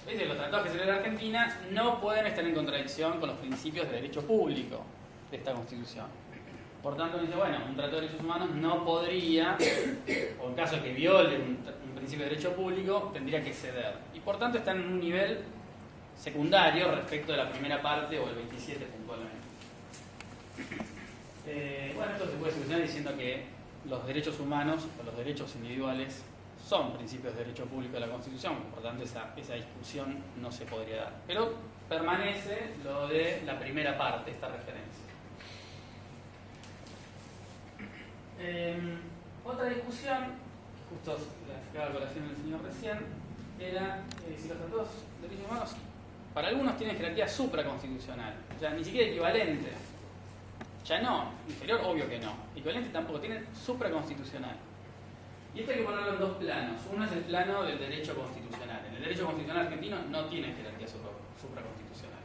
dice que los tratados que celebre la Argentina no pueden estar en contradicción con los principios de derecho público de esta Constitución. Por tanto, dice, bueno, un tratado de derechos humanos no podría, o en caso que viole un principio de derecho público, tendría que ceder. Y por tanto están en un nivel secundario respecto de la primera parte o el 27 puntualmente. Bueno, esto se puede solucionar diciendo que los derechos humanos o los derechos individuales son principios de derecho público de la Constitución, por tanto esa discusión no se podría dar. Pero permanece lo de la primera parte, esta referencia. Otra discusión, justo la sacaba a colación el señor recién, era si los tratados de derechos humanos para algunos tienen jerarquía supraconstitucional, o sea, ni siquiera equivalente. Ya no, inferior obvio que no, equivalente tampoco, tienen supraconstitucional. Y esto hay que ponerlo en dos planos. Uno es el plano del derecho constitucional. En el derecho constitucional argentino no tiene jerarquía supraconstitucional.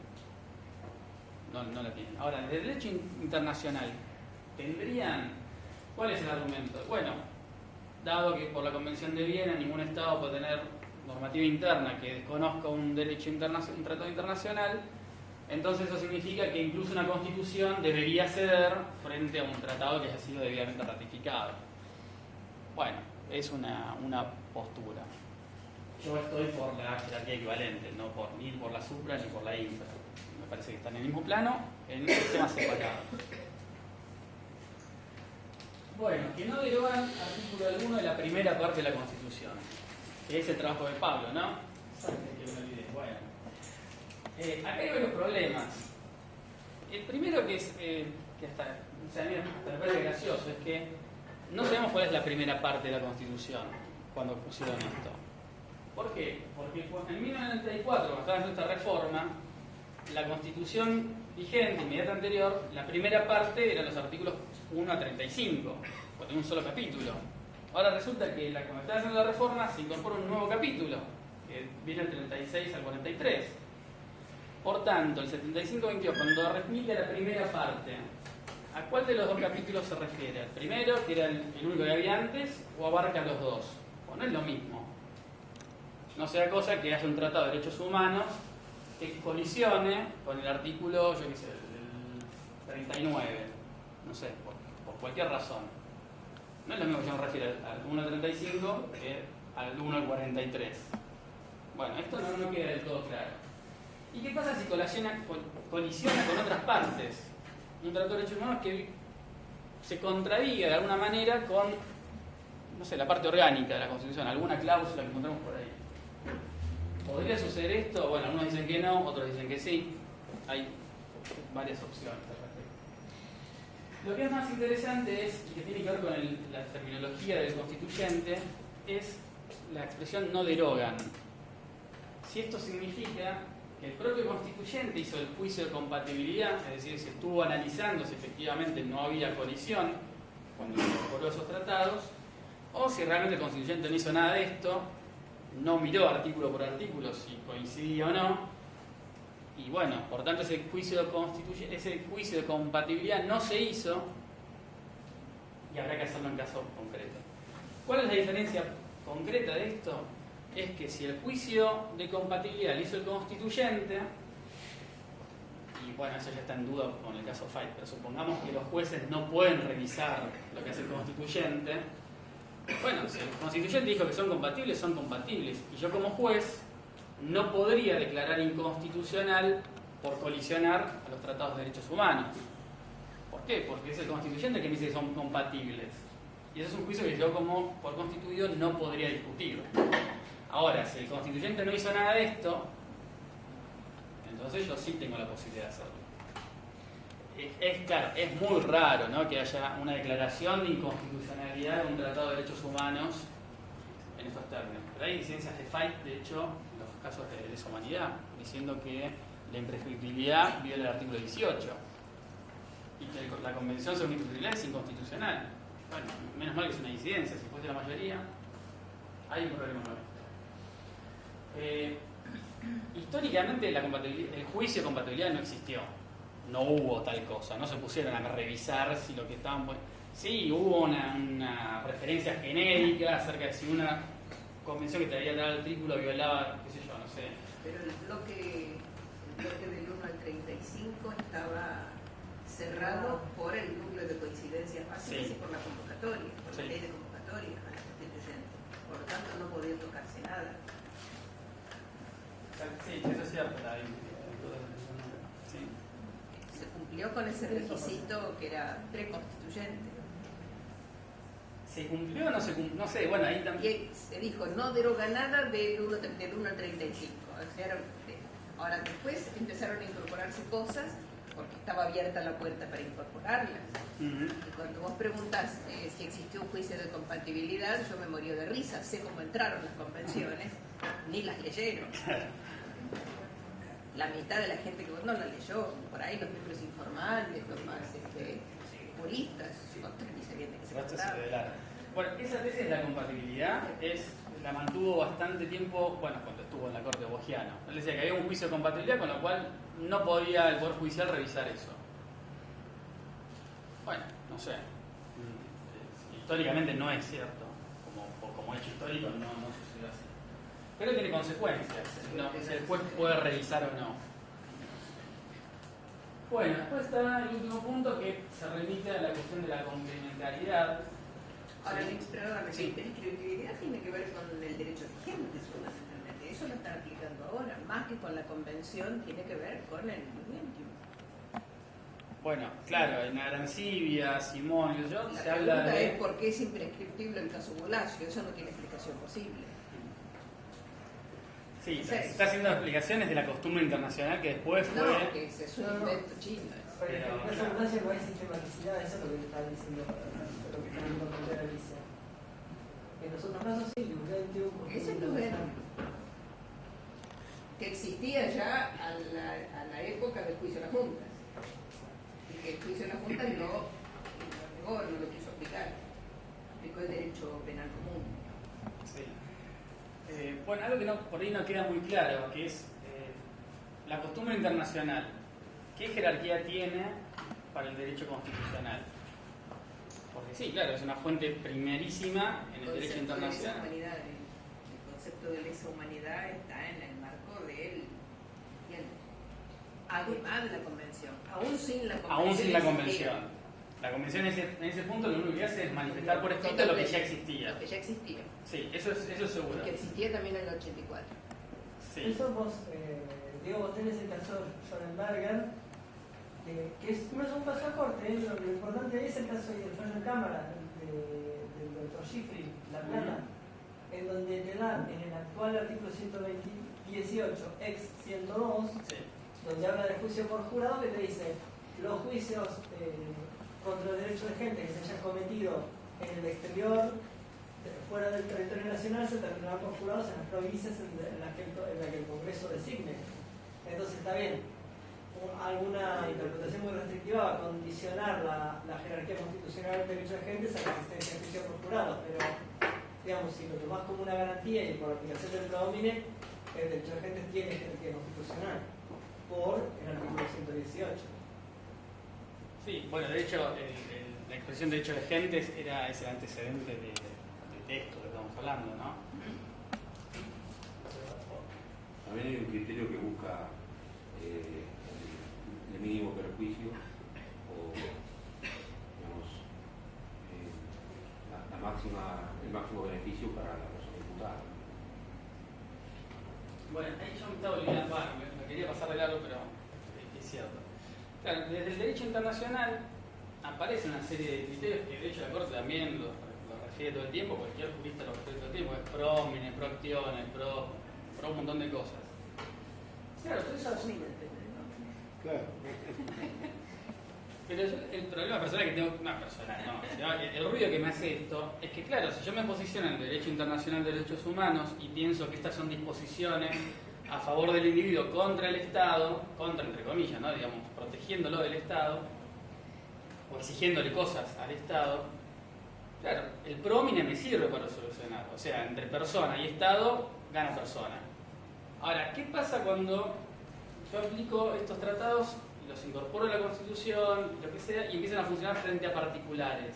No la tienen. Ahora, en el derecho internacional, ¿tendrían? ¿Cuál es el argumento? Bueno, dado que por la Convención de Viena ningún Estado puede tener normativa interna que desconozca un tratado internacional, entonces eso significa que incluso una Constitución debería ceder frente a un tratado que haya sido debidamente ratificado. Bueno, es una postura. Yo estoy por la jerarquía equivalente, ni por la supra ni por la infra. Me parece que están en el mismo plano, en sistemas separados. Bueno, que no derogan artículo alguno de la primera parte de la Constitución, que es el trabajo de Pablo, ¿no? Que me olvidé. Bueno, acá hay varios problemas. El primero que es que hasta me parece gracioso es que no sabemos cuál es la primera parte de la Constitución cuando pusieron esto. ¿Por qué? Porque en 1994, cuando estaba haciendo esta reforma, la Constitución vigente, inmediata anterior, la primera parte eran los artículos 1 a 35, porque tenía un solo capítulo. Ahora resulta que cuando estaba haciendo la reforma se incorpora un nuevo capítulo, que viene del 36 al 43. Por tanto, el 75-22, cuando remite la primera parte, ¿a cuál de los dos capítulos se refiere? ¿Al primero, que era el único que había antes, o abarca los dos? O no es lo mismo. No sea cosa que haya un tratado de derechos humanos que colisione con el artículo, yo qué sé, el 39, no sé, por cualquier razón. No es lo mismo que yo me refiero al 1 al 35 que al 1 al 43. Bueno, esto no queda del todo claro. ¿Y qué pasa si colisiona con otras partes? Un tratado de derechos humanos que se contradiga de alguna manera con, no sé, la parte orgánica de la Constitución, alguna cláusula que encontramos por ahí. ¿Podría suceder esto? Bueno, algunos dicen que no, otros dicen que sí. Hay varias opciones al respecto. Lo que es más interesante es, y que tiene que ver con la terminología del constituyente, es la expresión no derogan. Si esto significa que el propio constituyente hizo el juicio de compatibilidad, es decir, se estuvo analizando si efectivamente no había colisión cuando se incorporó esos tratados, o si realmente el constituyente no hizo nada de esto, no miró artículo por artículo si coincidía o no, y bueno, por tanto ese juicio de compatibilidad no se hizo y habrá que hacerlo en caso concreto. ¿Cuál es la diferencia concreta de esto? Es que si el juicio de compatibilidad lo hizo el constituyente, y bueno, eso ya está en duda con el caso Fait, pero supongamos que los jueces no pueden revisar lo que hace el constituyente, bueno, si el constituyente dijo que son compatibles, y yo como juez no podría declarar inconstitucional por colisionar a los tratados de derechos humanos. ¿Por qué? Porque es el constituyente que me dice que son compatibles. Y ese es un juicio que yo como por constituido no podría discutir. Ahora, si el constituyente no hizo nada de esto, entonces yo sí tengo la posibilidad de hacerlo. Claro, es muy raro, ¿no?, que haya una declaración de inconstitucionalidad de un tratado de derechos humanos en estos términos. Pero hay disidencias de Fait, de hecho, en los casos de lesa humanidad, diciendo que la imprescriptibilidad viola el artículo 18 y que la Convención sobre la Imprescriptibilidad es inconstitucional. Bueno, menos mal que es una disidencia, si fuese la mayoría, hay un problema con esto. Históricamente el juicio de compatibilidad no existió. No hubo tal cosa, no se pusieron a revisar si lo que estaban... Sí, hubo una referencia genérica acerca de si una convención que te había dado el artículo violaba, qué sé yo, no sé. Pero el bloque del 1 al 35 estaba cerrado por el núcleo de coincidencias básicas, sí, y por la convocatoria, por la ley de convocatoria a la constituyente. Por lo tanto, no podía tocarse nada. Sí, eso es cierto. Sí. Se cumplió con ese requisito que era preconstituyente. ¿Se cumplió o no se cumplió? No sé, bueno, ahí también. Y se dijo, no deroga nada del 1 al 35. O sea, ahora después empezaron a incorporarse cosas porque estaba abierta la puerta para incorporarlas. Y cuando vos preguntás si existió un juicio de compatibilidad, yo me morí de risa. Sé cómo entraron las convenciones, ni las leyeron. La mitad de la gente que no la leyó, por ahí los miembros informales, los más puristas, ni se viene que se trataba. Bueno, esa tesis de la compatibilidad la mantuvo bastante tiempo, bueno, cuando estuvo en la corte de Bogiano. Él decía que había un juicio de compatibilidad, con lo cual no podía el Poder Judicial revisar eso. Bueno, no sé. Históricamente no es cierto. Como hecho histórico no sucedió así. Pero tiene consecuencias, si el juez puede revisar o no. Bueno, después está el último punto que se remite a la cuestión de la complementariedad. Ahora, la imprescriptibilidad tiene que ver con el derecho vigente, fundamentalmente. Eso lo están aplicando ahora, más que con la convención, tiene que ver con el movimiento. Bueno, claro, en Arancibia, Simón y yo se habla La pregunta de... es por qué es imprescriptible el caso Bulacio. Eso no tiene explicación posible. Sí, se está haciendo explicaciones de la costumbre internacional que después fue... No, que es un invento chino. Pero en el caso Bulacio no hay sistematicidad, eso es lo que están diciendo, lo que están contando Alicia. En los otros casos sí, eso es lo bueno. Que existía ya a la época del juicio de las juntas. Y que el juicio de las juntas no lo quiso aplicar. Aplicó el derecho penal común. Sí. Bueno, algo que por ahí no queda muy claro, que es la costumbre internacional. ¿Qué jerarquía tiene para el derecho constitucional? Porque sí, claro, es una fuente primerísima en el derecho internacional. El concepto de lesa humanidad está en el marco del... Además de la convención, aún sin la convención. Aún sin la convención. La convención en ese punto lo único que hace es manifestar por escrito lo que ya existía. Lo que ya existía. Sí, eso es seguro. Que existía también en el 84. Sí. Eso vos, Diego, vos tenés el caso Schoenberger, que no es un caso a corte, lo importante es el caso del fallo en cámara del doctor Schifrin, La Plata, en donde te dan en el actual artículo 118, ex 102, Sí. donde habla de juicio por jurado, que te dice los juicios contra los derechos de gente que se hayan cometido en el exterior, fuera del territorio nacional, se terminarán postulados en las provincias en las que el Congreso designe. Entonces está bien, alguna interpretación muy restrictiva va a condicionar la jerarquía constitucional del derecho de gente a la existencia de juicios por jurados, pero digamos, si lo tomás como una garantía y por aplicación del predomine, el derecho de gente tiene jerarquía constitucional por el artículo 118. Sí, bueno, de hecho, la expresión derecho de gentes es el antecedente de esto que estamos hablando, ¿no? También hay un criterio que busca el mínimo perjuicio o, digamos, el máximo beneficio para la persona imputada. Bueno, ahí yo me estaba olvidando, me quería pasar de largo, pero es cierto. Claro, desde el derecho internacional aparece una serie de criterios que de hecho la Corte también lo refiere todo el tiempo, cualquier jurista lo refiere todo el tiempo, es pro homine, pro actione, pro un montón de cosas. Claro, todo eso es Claro. pero el problema personal que tengo, no personal, no, el ruido que me hace esto es que claro, si yo me posiciono en el derecho internacional de derechos humanos y pienso que estas son disposiciones a favor del individuo contra el Estado, contra entre comillas, ¿no? Digamos, protegiéndolo del Estado o exigiéndole cosas al Estado, claro, el pro homine me sirve para solucionar, o sea, entre persona y Estado gana persona. Ahora, ¿qué pasa cuando yo aplico estos tratados y los incorporo a la Constitución, lo que sea, y empiezan a funcionar frente a particulares?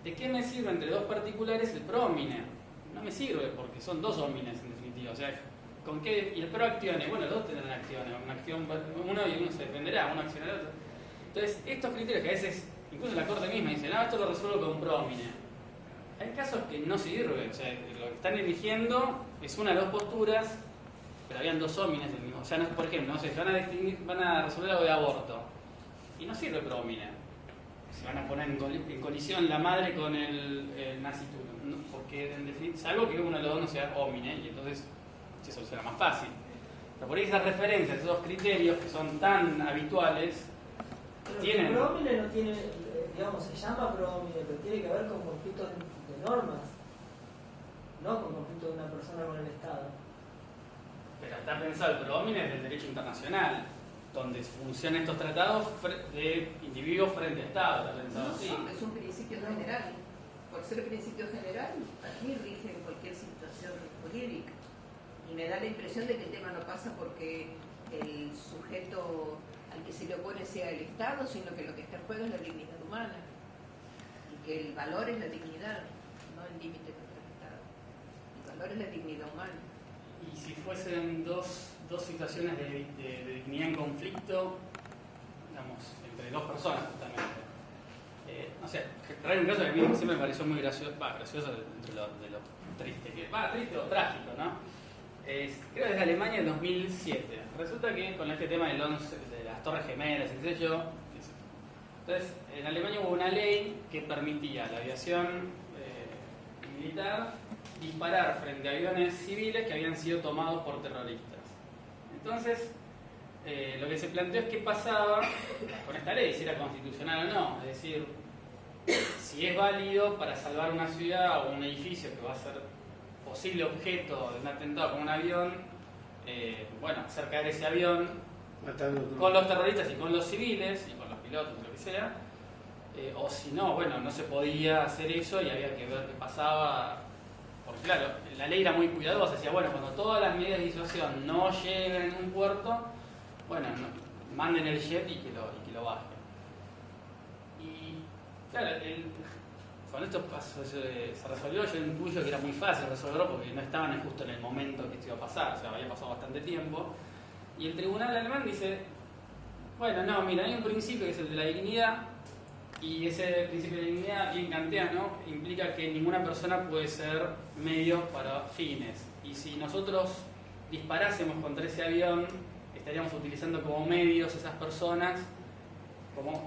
¿De qué me sirve entre dos particulares el pro homine? No me sirve porque son dos homines en definitiva, o sea, ¿con qué? Y el pro actione, bueno, los dos tendrán acciones, una acción, uno y uno se defenderá, uno accionará otro. Entonces, estos criterios que a veces, incluso la Corte misma dice, no, esto lo resuelvo con pro homine. Hay casos que no sirve, o sea, lo que están eligiendo es una de dos posturas, pero habían dos homines del mismo. O sea, no, por ejemplo, no sé, van a resolver algo de aborto y no sirve pro homine. Se van a poner en colisión la madre con el nasciturno, ¿no? Porque en definitiva, salvo que uno de los dos no sea homine, y entonces se soluciona más fácil. Pero por ahí esas referencias, esos criterios que son tan habituales, pero tienen... el pro homine no tiene, digamos, se llama pro homine, pero tiene que ver con conflictos de normas, no con conflictos de una persona con el Estado. Pero está pensado el pro homine desde el derecho internacional, donde funcionan estos tratados de individuos frente a Estado. Está pensado No, así. es un principio general. Por ser principio general, aquí rige en cualquier situación jurídica. Y me da la impresión de que el tema no pasa porque el sujeto al que se le opone sea el Estado, sino que lo que está en juego es la dignidad humana. Y que el valor es la dignidad, no el límite contra el Estado. El valor es la dignidad humana. Y si fuesen dos situaciones de dignidad en conflicto, digamos, entre dos personas justamente. No sé, trae un caso que a mí siempre me pareció muy gracioso dentro de lo triste, triste o trágico, ¿no? Creo que es de Alemania en 2007. Resulta que con este tema de las Torres Gemelas, qué sé yo, entonces en Alemania hubo una ley que permitía a la aviación militar disparar frente a aviones civiles que habían sido tomados por terroristas. Entonces, lo que se planteó es qué pasaba con esta ley, si era constitucional o no. Es decir, si es válido para salvar una ciudad o un edificio que va a ser posible objeto de un atentado con un avión, bueno, hacer caer ese avión con los terroristas y con los civiles y con los pilotos, lo que sea, o si no, bueno, no se podía hacer eso y había que ver qué pasaba. Porque claro, la ley era muy cuidadosa, decía, bueno, cuando todas las medidas de disuasión no lleguen en un puerto, bueno, manden el jet y que lo bajen. Y claro, cuando esto se resolvió, yo intuyo que era muy fácil resolverlo porque no estaban justo en el momento que esto iba a pasar, o sea, había pasado bastante tiempo. Y el tribunal alemán dice, bueno, no, mira, hay un principio que es el de la dignidad, y ese principio de dignidad, bien kantiano, implica que ninguna persona puede ser medio para fines. Y si nosotros disparásemos contra ese avión, estaríamos utilizando como medios esas personas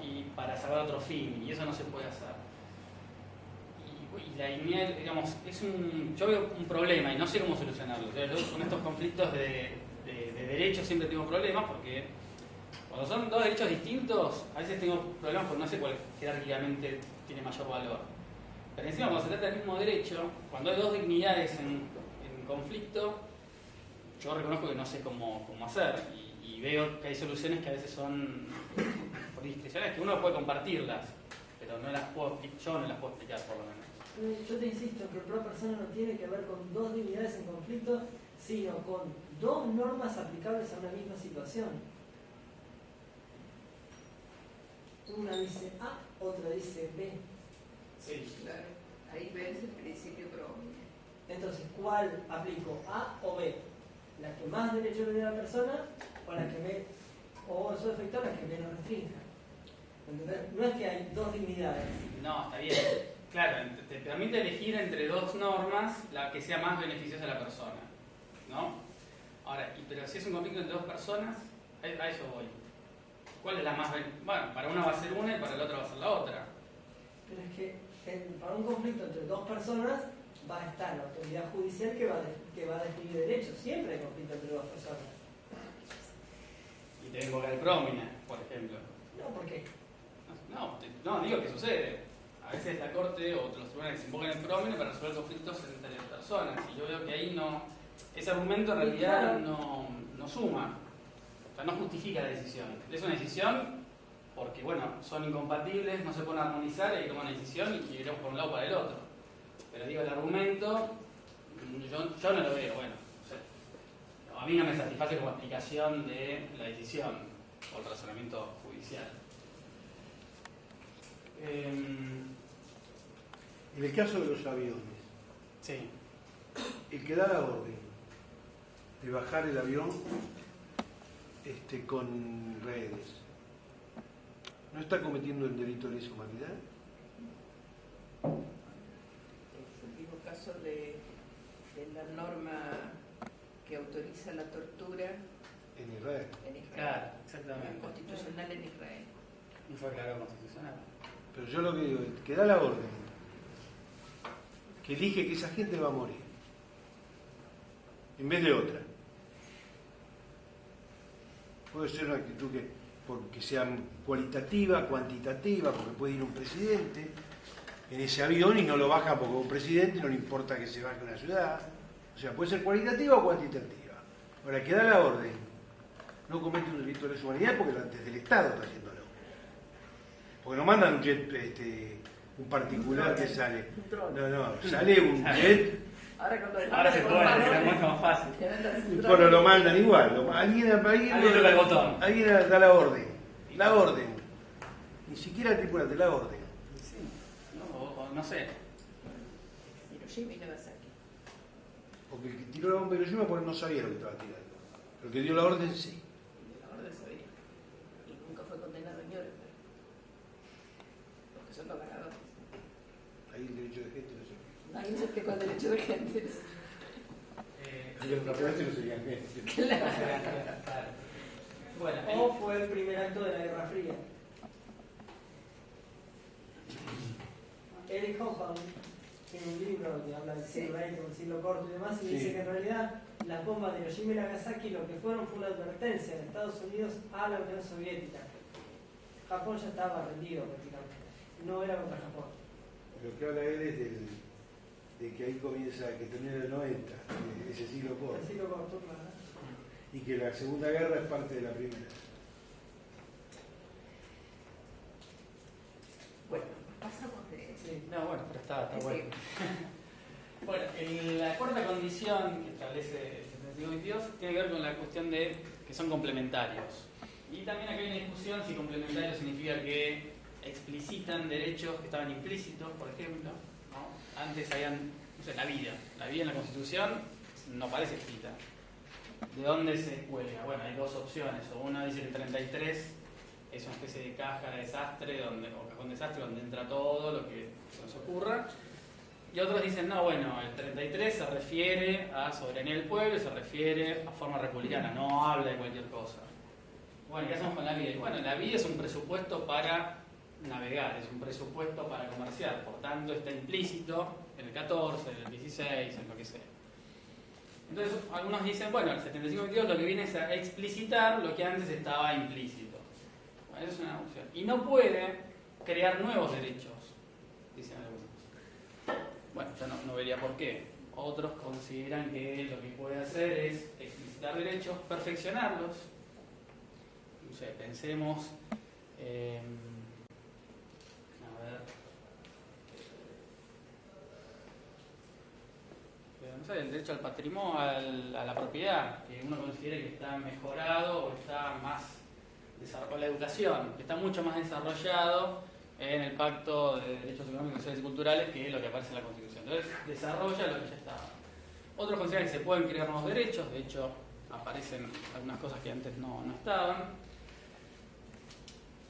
y para salvar otro fin, y eso no se puede hacer. Y la dignidad, digamos, yo veo un problema y no sé cómo solucionarlo. Yo con estos conflictos de derechos siempre tengo problemas porque Cuando son dos derechos distintos, a veces tengo problemas porque no sé cuál jerárquicamente tiene mayor valor. Pero encima cuando se trata del mismo derecho, cuando hay dos dignidades en conflicto, yo reconozco que no sé cómo hacer y veo que hay soluciones que a veces son por discrecionales, que uno puede compartirlas, pero yo no las puedo explicar por lo menos. Yo te insisto que el pro persona no tiene que ver con dos dignidades en conflicto, sino con dos normas aplicables a una misma situación. Una dice A, otra dice B. Sí. Claro, ahí ves el principio pro homine. Entonces, ¿cuál aplico? ¿A o B? ¿La que más derecho le dé a la persona o la que o su efecto la que menos restrinja? ¿Entendés? No es que hay dos dignidades. No, está bien. Claro, te permite elegir entre dos normas la que sea más beneficiosa a la persona, ¿no? Ahora, pero si es un conflicto entre dos personas, a eso voy. ¿Cuál es la más beneficiosa? Bueno, para una va a ser una y para la otra va a ser la otra. Pero es que para un conflicto entre dos personas va a estar la autoridad judicial que va a definir derechos. Siempre hay conflicto entre dos personas. Y te invoca el promina, por ejemplo. No, ¿por qué? No, digo que sucede. A veces la corte o los tribunales invocan el promina para resolver conflictos entre personas. Y yo veo que ahí ese argumento en realidad no suma. O sea, no justifica la decisión. Es una decisión porque, bueno, son incompatibles, no se pueden armonizar, hay que tomar una decisión y iremos por un lado o para el otro. Pero digo, el argumento, yo no lo veo, bueno. O sea, a mí no me satisface como explicación de la decisión o el razonamiento judicial. En el caso de los aviones, Sí. el que da la orden de bajar el avión con redes, ¿no está cometiendo el delito de lesa humanidad? Es el mismo caso de la norma que autoriza la tortura En Israel. en Israel. Claro, exactamente. Constitucional en Israel. Y fue declarado constitucional. Pero yo lo que digo, el que da la orden, que elige que esa gente va a morir, en vez de otra. Puede ser una actitud porque sea cualitativa, cuantitativa, porque puede ir un presidente en ese avión y no lo baja porque un presidente no le importa que se baje a una ciudad. O sea, puede ser cualitativa o cuantitativa. Ahora, el que da la orden no comete un delito de lesa humanidad porque desde el Estado está haciéndolo. Porque no mandan un jet, un particular que sale. No, sale un jet. Ahora se puede hacer mucho más fácil. Bueno, lo mandan igual. Alguien toca el botón. Alguien da la orden. La orden. Ni siquiera el tripulante, la orden. Sí. No sé. Hiroshima y Nagasaki. Porque el que tiró la bomba de Hiroshima porque no sabía lo que estaba tirando. Pero el que dio la orden sí. La orden sabía. Y nunca fue condenado en Nuremberg. Porque son los ganadores. Ahí el derecho de gente no sé. Ahí no se explicó el derecho de gente. Y los japoneses no serían gente. Claro. Bueno, O fue el primer acto de la Guerra Fría. Eric Hobsbawm tiene un libro que habla del siglo XX, un siglo corto y demás, y dice que en realidad las bombas de Hiroshima y Nagasaki lo que fueron fue una advertencia de Estados Unidos a la Unión Soviética. Japón ya estaba rendido prácticamente, no era contra Japón. Lo que habla él es de que ahí comienza, que termina en el 90, ese siglo corto. El siglo corto, claro. Y que la Segunda Guerra es parte de la primera. Bueno, pasamos de eso. Sí. no, bueno, pero está Sí. bueno. Bueno, la cuarta condición que establece el 7522 tiene que ver con la cuestión de que son complementarios. Y también acá hay una discusión si complementario significa que explicitan derechos que estaban implícitos, por ejemplo, ¿no? Antes habían, no sé, la vida en la Constitución no parece explícita. ¿De dónde se cuelga? Bueno, hay dos opciones. O una dice que el 33 es una especie de caja de desastre o cajón desastre donde entra todo lo que se nos ocurra. Y otros dicen, no, bueno, el 33 se refiere a soberanía del pueblo, se refiere a forma republicana, no habla de cualquier cosa. Bueno, ¿qué hacemos con la vida? Y bueno, la vida es un presupuesto para navegar, es un presupuesto para comerciar, por tanto está implícito en el 14, en el 16, en lo que sea. Entonces, algunos dicen, bueno, el 7522 lo que viene es a explicitar lo que antes estaba implícito. Esa es una opción. Y no puede crear nuevos derechos, dicen algunos. Bueno, yo no vería por qué. Otros consideran que lo que puede hacer es explicitar derechos, perfeccionarlos. No sé, pensemos... no sé, el derecho al patrimonio, a la propiedad, que uno considera que está mejorado o está más desarrollado, la educación, que está mucho más desarrollado en el Pacto de Derechos Económicos, Sociales y Culturales que lo que aparece en la Constitución. Entonces, desarrolla lo que ya estaba. Otros consideran que se pueden crear nuevos derechos, de hecho, aparecen algunas cosas que antes no estaban.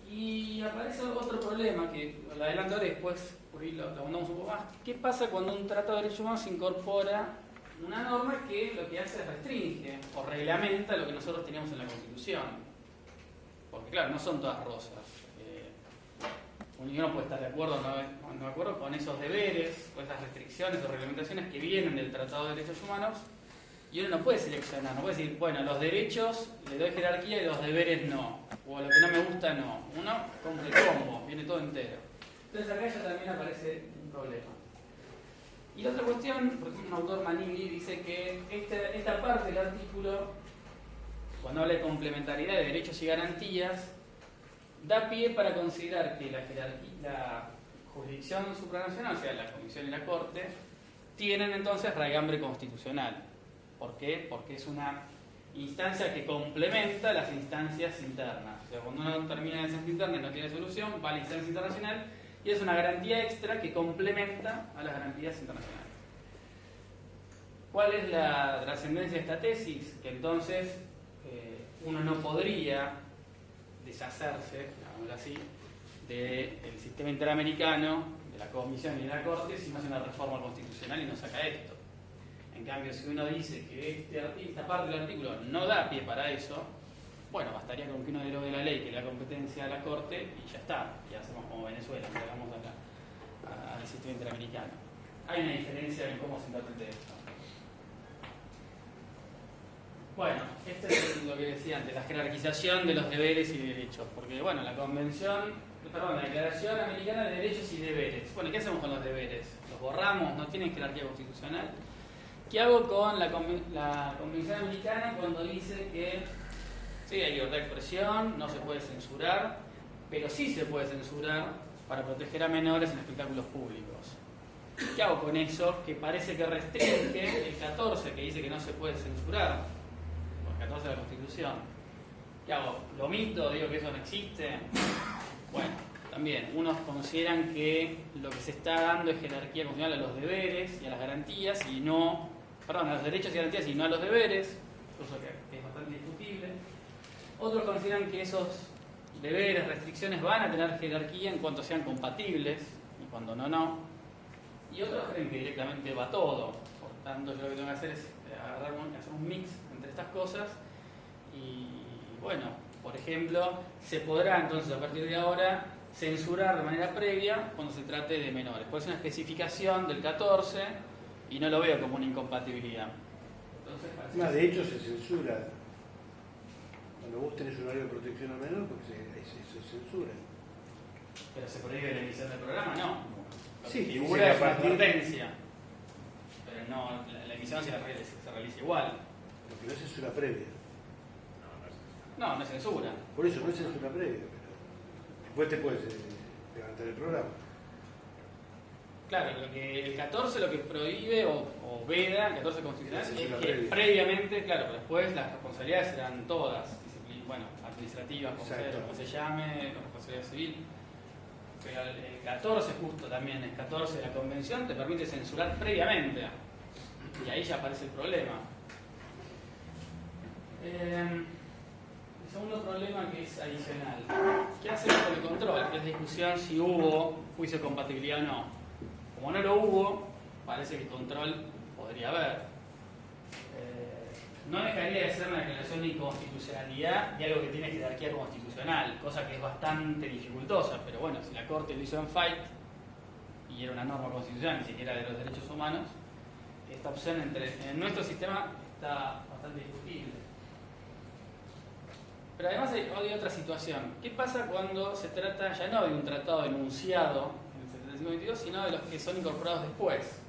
Y aparece otro problema que lo adelanto ahora y después por ahí lo abundamos un poco más. ¿Qué pasa cuando un tratado de derechos humanos incorpora una norma que lo que hace es restringe o reglamenta lo que nosotros teníamos en la Constitución? Porque claro, no son todas rosas. Uno puede estar de acuerdo o no de acuerdo con esos deberes o esas restricciones o reglamentaciones que vienen del Tratado de Derechos Humanos, y uno no puede seleccionar, no puede decir, bueno, los derechos le doy jerarquía y los deberes no, o lo que no me gusta no. Uno compra el combo, viene todo entero. Entonces acá ya también aparece un problema. Y la otra cuestión, por ejemplo, un autor, Manili, dice que esta parte del artículo, cuando habla de complementariedad de derechos y garantías, da pie para considerar que la jurisdicción supranacional, o sea, la Comisión y la Corte, tienen entonces raigambre constitucional. ¿Por qué? Porque es una instancia que complementa las instancias internas. O sea, cuando uno termina la instancia interna y no tiene solución, va a la instancia internacional y es una garantía extra que complementa a las garantías internacionales. ¿Cuál es la trascendencia de esta tesis? Que entonces uno no podría deshacerse, digámoslo así, del sistema interamericano, de la Comisión y de la Corte, si no hace una reforma constitucional y no saca esto. En cambio, si uno dice que esta parte del artículo no da pie para eso, bueno, bastaría con que uno derogue la ley, que es la competencia de la Corte, y ya está. Y hacemos como Venezuela, que hagamos al sistema interamericano. Hay una diferencia en cómo se interprete esto. Bueno, esto es lo que decía antes, la jerarquización de los deberes y derechos. Porque, bueno, la Declaración Americana de Derechos y Deberes. Bueno, ¿qué hacemos con los deberes? ¿Los borramos? ¿No tienen jerarquía constitucional? ¿Qué hago con la Convención Americana cuando dice que sí, hay libertad de expresión, no se puede censurar, pero sí se puede censurar para proteger a menores en espectáculos públicos? ¿Qué hago con eso que parece que restringe el 14, que dice que no se puede censurar? El 14 de la Constitución. ¿Qué hago? ¿Lo omito? ¿Digo que eso no existe? Bueno, también, unos consideran que lo que se está dando es jerarquía constitucional a los deberes y a las garantías y no... Perdón, a los derechos y garantías y no a los deberes, cosa que es bastante discutible. Otros consideran que esos deberes, restricciones van a tener jerarquía en cuanto sean compatibles y cuando no. Y otros creen que directamente va todo. Por tanto, yo lo que tengo que hacer es hacer un mix entre estas cosas y, bueno, por ejemplo, se podrá entonces a partir de ahora censurar de manera previa cuando se trate de menores. Puede ser una especificación del 14 y no lo veo como una incompatibilidad. Entonces, de hecho se censura. Cuando vos tenés un horario de protección al menor, porque se censura. Pero se prohíbe la emisión del programa, no. Sí, figura es una advertencia. Pero no, la emisión se realiza igual. Lo que no es censura previa. No es censura. Por eso no es censura previa, pero después te puedes levantar el programa. Claro, el 14 lo que prohíbe o veda, el 14 constitucional, es que previamente, claro, pero después las responsabilidades serán todas, bueno, administrativas, como se llame, con responsabilidad civil. Pero el 14 justo también, el 14 de la Convención te permite censurar previamente. Y ahí ya aparece el problema. El segundo problema que es adicional. ¿Qué hacemos con el control? Que es discusión si hubo juicio de compatibilidad o no. Como no lo hubo, parece que el control podría haber. No dejaría de ser una declaración de inconstitucionalidad y algo que tiene jerarquía constitucional, cosa que es bastante dificultosa, pero bueno, si la Corte lo hizo en Fight y era una norma constitucional, ni siquiera de los derechos humanos, esta opción en nuestro sistema está bastante discutible. Pero además hay otra situación. ¿Qué pasa cuando se trata ya no de un tratado enunciado en el 75-22, sino de los que son incorporados después?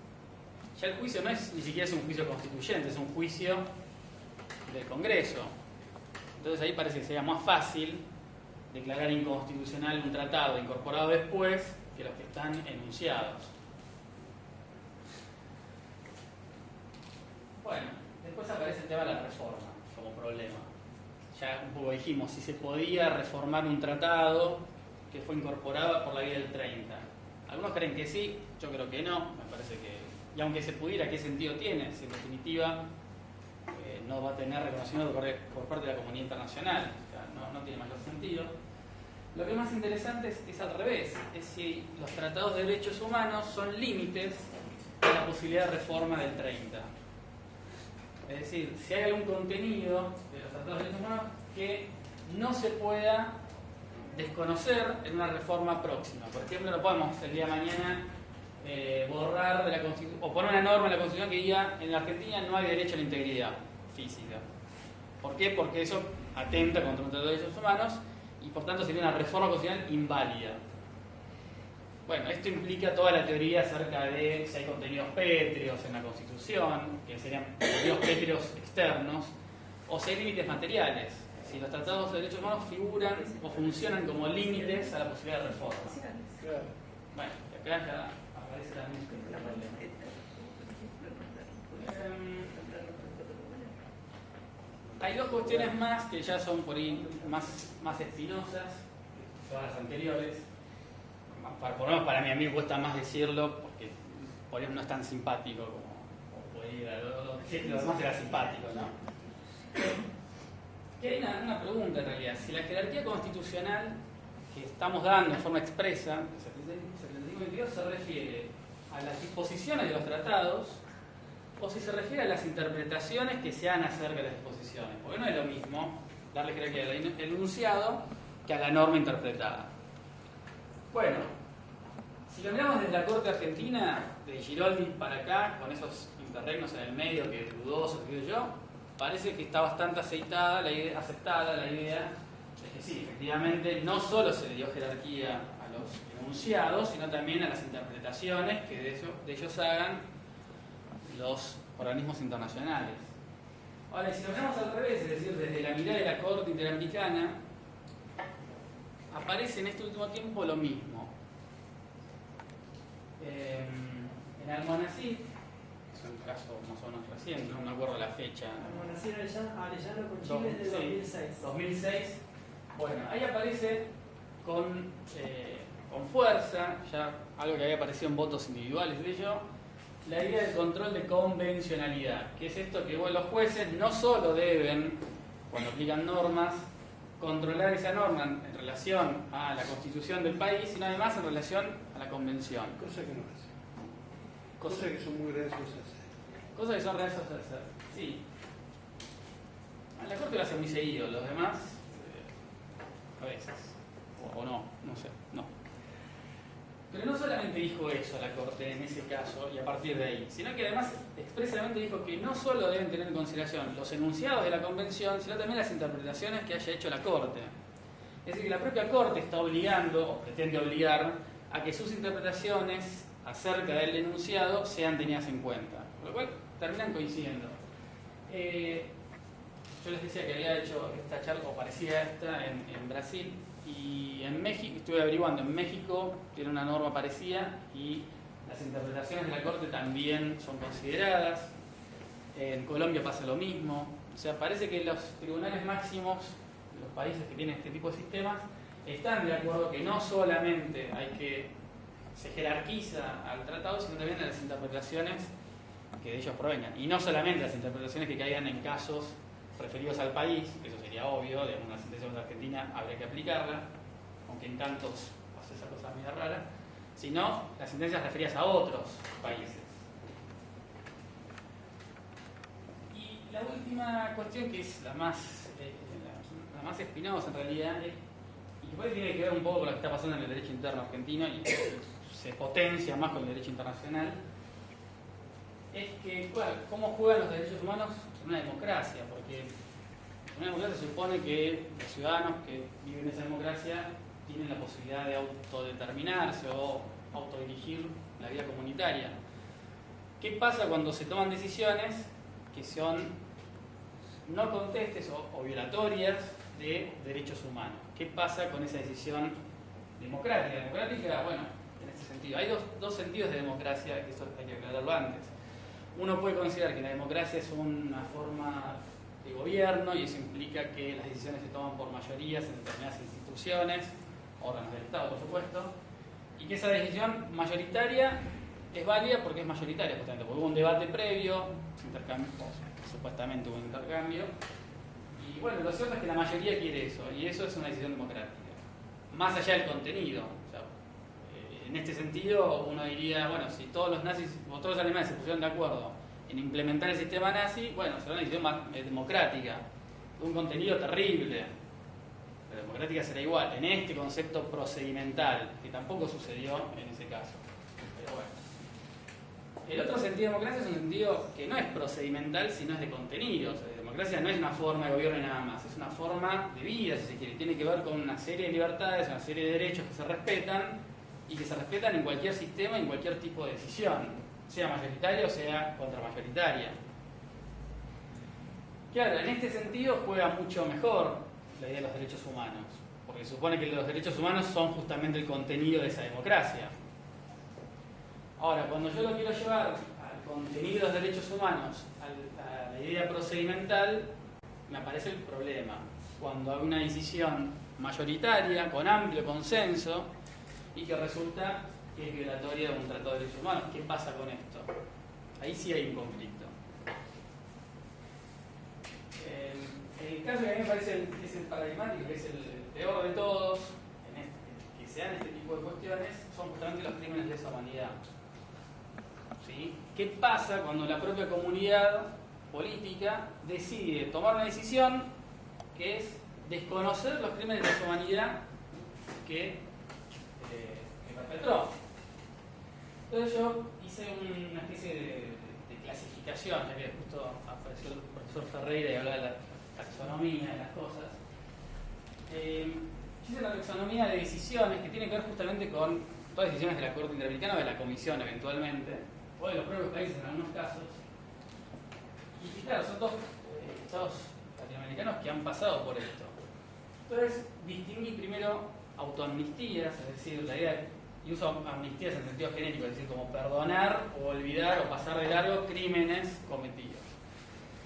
Ya el juicio no es ni siquiera es un juicio constituyente, es un juicio del Congreso. Entonces ahí parece que sería más fácil declarar inconstitucional un tratado incorporado después que los que están enunciados. Bueno, después aparece el tema de la reforma como problema. Ya un poco dijimos, si se podía reformar un tratado que fue incorporado por la vía del 30. Algunos creen que sí, yo creo que no, me parece que, y aunque se pudiera, ¿qué sentido tiene? Si en definitiva no va a tener reconocimiento por parte de la comunidad internacional, o sea, no tiene mayor sentido. Lo que es más interesante es al revés, es si los tratados de derechos humanos son límites a la posibilidad de reforma del 30. Es decir, si hay algún contenido de los tratados de derechos humanos que no se pueda desconocer en una reforma próxima. Por ejemplo, no podemos el día de mañana borrar de la Constitución o poner una norma en la Constitución que diga en la Argentina no hay derecho a la integridad física. ¿Por qué? Porque eso atenta contra un tratado de derechos humanos y por tanto sería una reforma constitucional inválida. Bueno, esto implica toda la teoría acerca de si hay contenidos pétreos en la Constitución, que serían contenidos pétreos externos, o si hay límites materiales, si los tratados de derechos humanos figuran o funcionan como límites a la posibilidad de reforma. Bueno, y acá ya aparece también este problema. Hay dos cuestiones más que ya son por ahí más espinosas, que son las anteriores. Por lo menos para mí, a mí me cuesta más decirlo porque por ahí no es tan simpático como puede ir. Lo demás era simpático, ¿no? Que hay una pregunta en realidad. Si la jerarquía constitucional que estamos dando en forma expresa, el 75-22, se refiere a las disposiciones de los tratados o si se refiere a las interpretaciones que se hagan acerca de las disposiciones. Porque no es lo mismo darle jerarquía al enunciado que a la norma interpretada. Bueno, si lo miramos desde la Corte Argentina, de Giroldi para acá, con esos interregnos en el medio que dudoso, que yo, parece que está bastante aceptada la idea de que sí, efectivamente, no solo se le dio jerarquía a los enunciados, sino también a las interpretaciones que de ellos hagan los organismos internacionales. Ahora, si lo miramos al revés, es decir, desde la mirada de la Corte Interamericana, aparece en este último tiempo lo mismo. En Almonacid, es un caso más o menos reciente, no me acuerdo la fecha. Almonacid Arellano con Chile es de 2006. 2006. Bueno, ahí aparece con fuerza, ya algo que había aparecido en votos individuales de ello, la idea del control de convencionalidad, que es esto que los jueces no solo deben, cuando aplican normas, controlar esa norma en relación a la constitución del país, sino además en relación a la convención. Cosa que no hace. Cosas que son muy reacios a hacer. Cosas que son reacios a hacer, sí. La Corte lo hace muy seguido, los demás a veces. O no sé, no. Pero no solamente dijo eso la Corte en ese caso y a partir de ahí, sino que además expresamente dijo que no solo deben tener en consideración los enunciados de la Convención, sino también las interpretaciones que haya hecho la Corte. Es decir, que la propia Corte está obligando, o pretende obligar, a que sus interpretaciones acerca del enunciado sean tenidas en cuenta, con lo cual terminan coincidiendo. Yo les decía que había hecho esta charla, o parecida a esta, en Brasil, y en México, estuve averiguando, en México tiene una norma parecida y las interpretaciones de la Corte también son consideradas. En Colombia pasa lo mismo. O sea, parece que los tribunales máximos de los países que tienen este tipo de sistemas están de acuerdo que no solamente se jerarquiza al tratado, sino también a las interpretaciones que de ellos provengan. Y no solamente las interpretaciones que caigan en casos referidos al país, que eso sería obvio, de una sentencia de Argentina habría que aplicarla, aunque en tantos pasa esa cosa media rara, sino las sentencias referidas a otros países. Y la última cuestión, que es la más espinosa en realidad, y que puede tiene que ver un poco con lo que está pasando en el derecho interno argentino y se potencia más con el derecho internacional, es que, bueno, ¿cómo juegan los derechos humanos en una democracia? Porque En una democracia se supone que los ciudadanos que viven esa democracia tienen la posibilidad de autodeterminarse o autodirigir la vida comunitaria. ¿Qué pasa cuando se toman decisiones que son no contestes o violatorias de derechos humanos? ¿Qué pasa con esa decisión democrática? Democrática, bueno, en este sentido. Hay dos sentidos de democracia, que eso hay que aclararlo antes. Uno puede considerar que la democracia es una forma de gobierno y eso implica que las decisiones se toman por mayorías en determinadas instituciones, órganos del Estado, por supuesto, y que esa decisión mayoritaria es válida porque es mayoritaria, justamente, porque hubo un debate previo, supuestamente hubo un intercambio, y bueno, lo cierto es que la mayoría quiere eso, y eso es una decisión democrática. Más allá del contenido, o sea, en este sentido uno diría, bueno, si todos los nazis o todos los alemanes se pusieron de acuerdo en implementar el sistema nazi, bueno, será una decisión más democrática, un contenido terrible, pero democrática será igual, en este concepto procedimental, que tampoco sucedió en ese caso. Pero bueno. El otro sentido de democracia es un sentido que no es procedimental, sino es de contenido. O sea, la democracia no es una forma de gobierno y nada más, es una forma de vida, si se quiere. Tiene que ver con una serie de libertades, una serie de derechos que se respetan y que se respetan en cualquier sistema y en cualquier tipo de decisión, sea mayoritaria o sea contramayoritaria. Claro, en este sentido juega mucho mejor la idea de los derechos humanos, porque se supone que los derechos humanos son justamente el contenido de esa democracia. Ahora, cuando yo lo quiero llevar al contenido de los derechos humanos, a la idea procedimental, me aparece el problema. Cuando hay una decisión mayoritaria, con amplio consenso, y que resulta que es violatoria de un tratado de derechos humanos, ¿qué pasa con esto? Ahí sí hay un conflicto. El caso que a mí me parece que es el paradigmático, que es el peor de todos, que se dan este tipo de cuestiones, son justamente los crímenes de lesa humanidad. ¿Sí? ¿Qué pasa cuando la propia comunidad política decide tomar una decisión que es desconocer los crímenes de lesa humanidad que perpetró? Entonces yo hice una especie de clasificación, ya que justo apareció el profesor Ferreira y hablaba de la taxonomía de las cosas. Yo hice una taxonomía de decisiones que tiene que ver justamente con todas las decisiones de la Corte Interamericana o de la Comisión eventualmente, o de los propios países en algunos casos. Y claro, son todos estados latinoamericanos que han pasado por esto. Entonces, distinguí primero autoamnistías, es decir, la idea de, y uso amnistías en sentido genérico, es decir, como perdonar o olvidar o pasar de largo crímenes cometidos.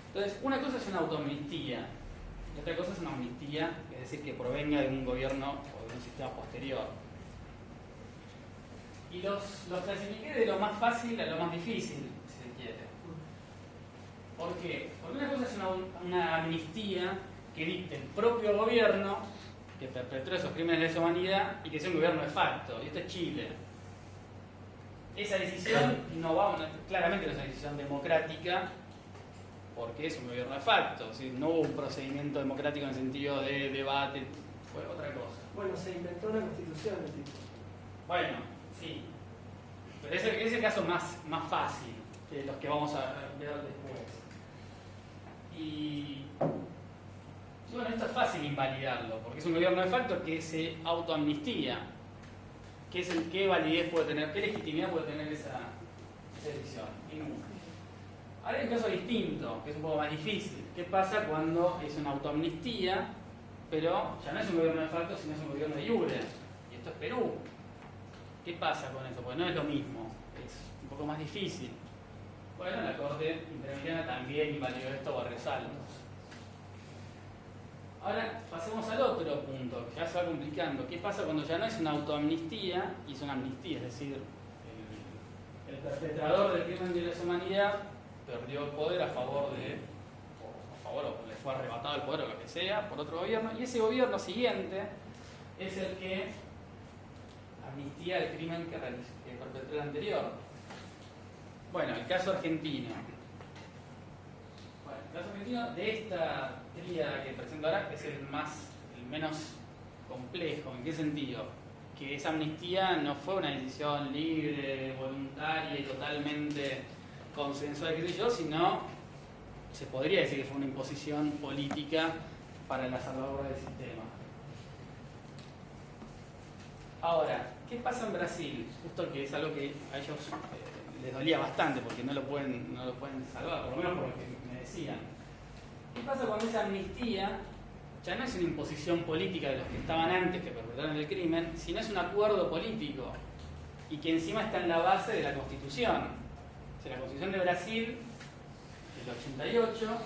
Entonces, una cosa es una autoamnistía y otra cosa es una amnistía, es decir, que provenga de un gobierno o de un sistema posterior. Y los clasifiqué de lo más fácil a lo más difícil, si se quiere. ¿Por qué? Porque una cosa es una amnistía que dicte el propio gobierno que perpetró esos crímenes de lesa humanidad y que sea un gobierno de facto, y esto es Chile. Esa decisión claramente no es una decisión democrática porque es un gobierno de facto, es decir, no hubo un procedimiento democrático en el sentido de debate, fue otra cosa. Bueno, se inventó una constitución, el tipo. Bueno, sí, pero ese es el caso más fácil que los que vamos a ver después. Y bueno, esto es fácil invalidarlo, porque es un gobierno de facto que se autoamnistía. ¿Qué validez puede tener, qué legitimidad puede tener esa decisión? Ninguna. Ahora hay un caso distinto, que es un poco más difícil. ¿Qué pasa cuando es una autoamnistía, pero ya no es un gobierno de facto, sino es un gobierno de iure? Y esto es Perú. ¿Qué pasa con eso? Porque no es lo mismo, es un poco más difícil. Bueno, la Corte Interamericana también invalidó esto Barrios Altos. Ahora pasemos al otro punto, que ya se va complicando. ¿Qué pasa cuando ya no es una autoamnistía y es una amnistía? Es decir, el perpetrador del crimen de lesa humanidad perdió el poder a favor o le fue arrebatado el poder o lo que sea por otro gobierno, y ese gobierno siguiente es el que amnistía el crimen que perpetró el anterior. Bueno, el caso argentino. Bueno, el caso argentino de esta tríada que presento ahora es el menos complejo. ¿En qué sentido? Que esa amnistía no fue una decisión libre, voluntaria y totalmente consensual, qué sé yo, sino se podría decir que fue una imposición política para la salvaguarda del sistema. Ahora, ¿qué pasa en Brasil? Justo que es algo que a ellos les dolía bastante porque no lo pueden salvar, por lo menos por lo que me decían. ¿Qué pasa cuando esa amnistía ya no es una imposición política de los que estaban antes, que perpetraron el crimen, sino es un acuerdo político y que encima está en la base de la Constitución? O sea, la Constitución de Brasil, del 88,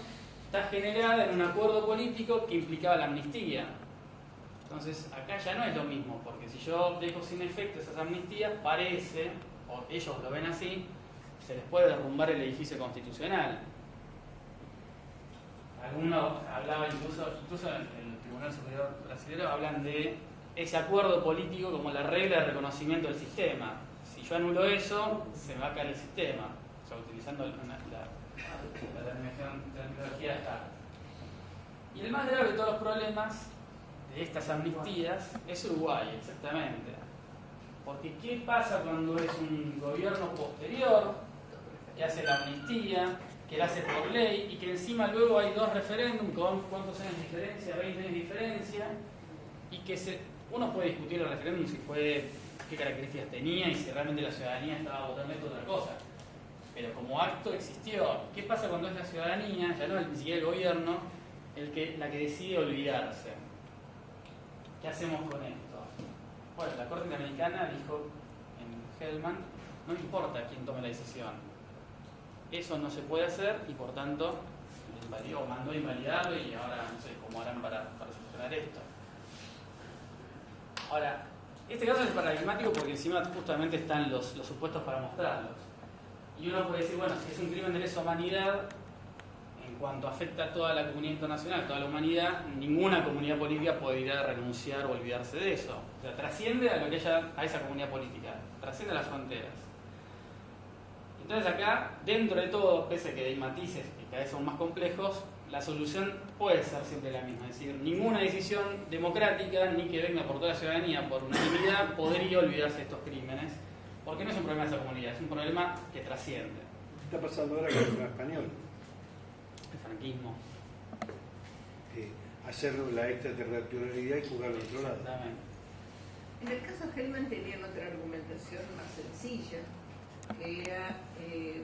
está generada en un acuerdo político que implicaba la amnistía. Entonces, acá ya no es lo mismo, porque si yo dejo sin efecto esas amnistías, parece, o ellos lo ven así, se les puede derrumbar el edificio constitucional. Algunos hablaban incluso en el Tribunal Superior Brasileño hablan de ese acuerdo político como la regla de reconocimiento del sistema. Si yo anulo eso, se me va a caer el sistema. O sea, utilizando la terminología está. Y el más grave de todos los problemas de estas amnistías es Uruguay, exactamente. Porque ¿qué pasa cuando es un gobierno posterior que hace la amnistía, que la hace por ley y que encima luego hay dos referéndums con cuántos años de diferencia, 20 años de diferencia, y que uno puede discutir el referéndum si fue, qué características tenía y si realmente la ciudadanía estaba votando esto o otra cosa, pero como acto existió. ¿Qué pasa cuando es la ciudadanía, ya no ni siquiera el gobierno, la que decide olvidarse? ¿Qué hacemos con esto? Bueno, la Corte Interamericana dijo en Hellman, no importa quién tome la decisión, eso no se puede hacer y por tanto mandó a invalidarlo y ahora no sé cómo harán para solucionar esto. Ahora, este caso es paradigmático porque encima justamente están los supuestos para mostrarlos. Y uno puede decir, bueno, si es un crimen de lesa humanidad, en cuanto afecta a toda la comunidad internacional, toda la humanidad, ninguna comunidad política podría renunciar o olvidarse de eso. O sea, trasciende a lo que a esa comunidad política, trasciende las fronteras. Entonces acá, dentro de todo, pese a que hay matices que cada vez son más complejos, la solución puede ser siempre la misma. Es decir, ninguna decisión democrática, ni que venga por toda la ciudadanía por unanimidad, podría olvidarse de estos crímenes, porque no es un problema de esa comunidad, es un problema que trasciende. ¿Qué está pasando ahora con el español? El franquismo. Hacer la extraterritorialidad y jugar al otro lado. Exactamente. En el caso de Hellman tenían otra argumentación más sencilla, que era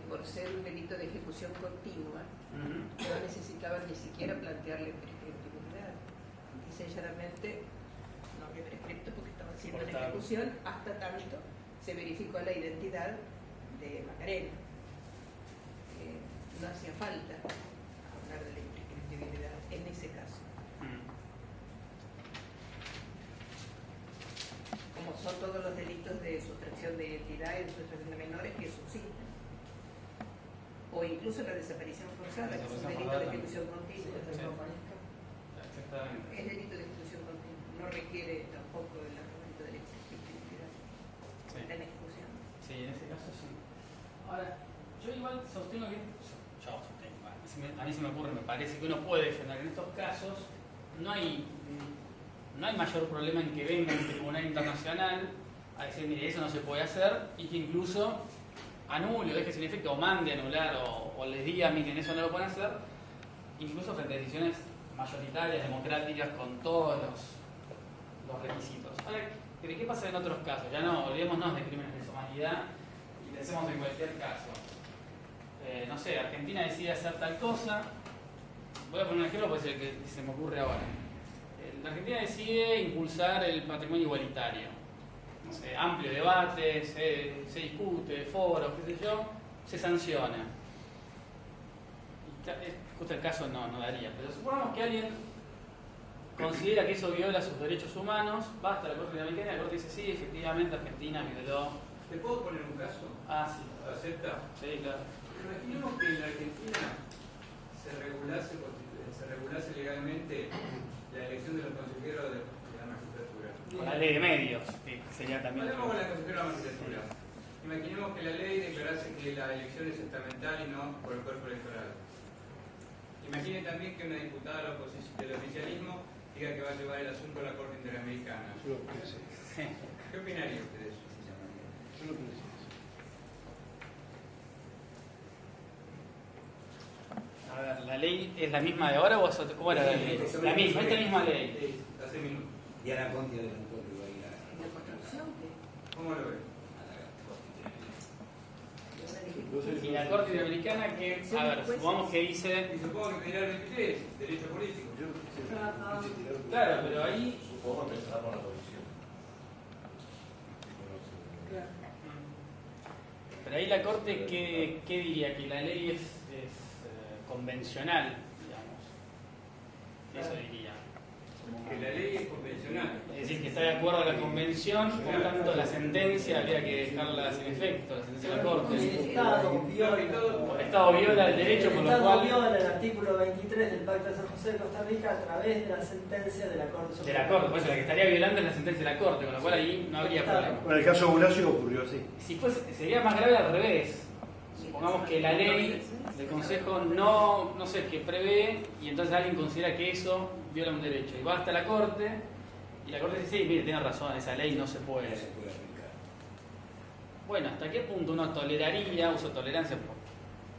por ser un delito de ejecución continua, no necesitaban ni siquiera plantearle prescriptibilidad. Dice llanamente, no había prescripto porque estaba haciendo la ejecución, hasta tanto se verificó la identidad de Macarena. No hacía falta hablar de la imprescriptibilidad en ese caso. Como son todos los delitos de sustracción de identidad y de sustracción de menores que subsisten. O incluso la desaparición forzada, que es un delito de ejecución continua. Exactamente. Es delito de ejecución continua, no requiere tampoco el argumento de la imprescriptibilidad. Sí. Está en ejecución. Sí, en ese caso sí. Ahora, yo igual sostengo que... a mí se me ocurre, me parece que uno puede defender en estos casos, no hay mayor problema en que venga un tribunal internacional a decir, mire, eso no se puede hacer, y que incluso anule o deje sin efecto, o mande a anular, o les diga, miren, eso no lo pueden hacer, incluso frente a decisiones mayoritarias, democráticas, con todos los requisitos. Ahora, ¿qué pasa en otros casos? Ya no, olvidémonos de crímenes de lesa humanidad y pensemos en cualquier caso. No sé, Argentina decide hacer tal cosa. Voy a poner un ejemplo porque es el que se me ocurre ahora. La Argentina decide impulsar el matrimonio igualitario. No sé, amplio debate, se discute, foros, qué sé yo, se sanciona. Justo el caso no daría, pero supongamos que alguien considera que eso viola sus derechos humanos, va hasta la Corte Interamericana y la Corte dice, sí, efectivamente Argentina violó. ¿Te puedo poner un caso? Ah, sí. ¿Lo acepta? Sí, claro. Imaginemos que en la Argentina se regulase legalmente la elección de los consejeros de la magistratura. Con la ley de medios, que sería también... Hablemos con la consejera de la magistratura. Imaginemos que la ley declarase que la elección es estamental y no por el cuerpo electoral. Imagine también que una diputada del oficialismo diga que va a llevar el asunto a la Corte Interamericana. ¿Qué opinaría usted de eso? A ver, la ley es la misma de ahora o cómo era la ley? La misma, esta misma ley. Sí, hace minutos. Y a la Conti adelantó que va a ir a ¿La construcción qué? ¿Cómo lo ves? Y la Corte Interamericana que, a ver, supongamos que dice... Y supongo que pedirá el 23, derecho político. Claro, pero ahí... Supongo que empezará por la comisión. Pero ahí la Corte, ¿qué diría? Que la ley es convencional, digamos. Eso diría. Que la ley es convencional. Es decir, que está de acuerdo a la convención, por tanto la sentencia habría que dejarla sin efecto, la sentencia de la El Corte. Estado viola, El Estado viola el derecho, por el lo Estado cual... viola el artículo 23 del Pacto de San José de Costa Rica a través de la sentencia de la Corte De Suprema. la Corte, pues la que estaría violando es la sentencia de la Corte, con lo cual ahí no habría problema. Bueno, en el caso de Bulacio ocurrió así. Si fuese, sería más grave al revés. Supongamos que la ley del Consejo no sé, que prevé y entonces alguien considera que eso viola un derecho. Y va hasta la Corte y la Corte dice, sí, mire, tiene razón, esa ley no se puede. no se puede aplicar. Bueno, ¿hasta qué punto uno toleraría, uso tolerancia,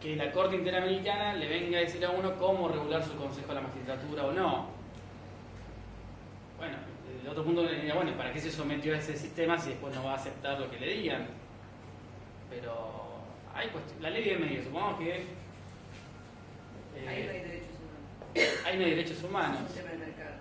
que la Corte Interamericana le venga a decir a uno cómo regular su Consejo de la Magistratura o no? Bueno, el otro punto diría, bueno, ¿para qué se sometió a ese sistema si después no va a aceptar lo que le digan? Pero hay la ley de medios, supongamos que Ahí no hay derechos humanos. ahí no hay derechos humanos. Es un tema del mercado.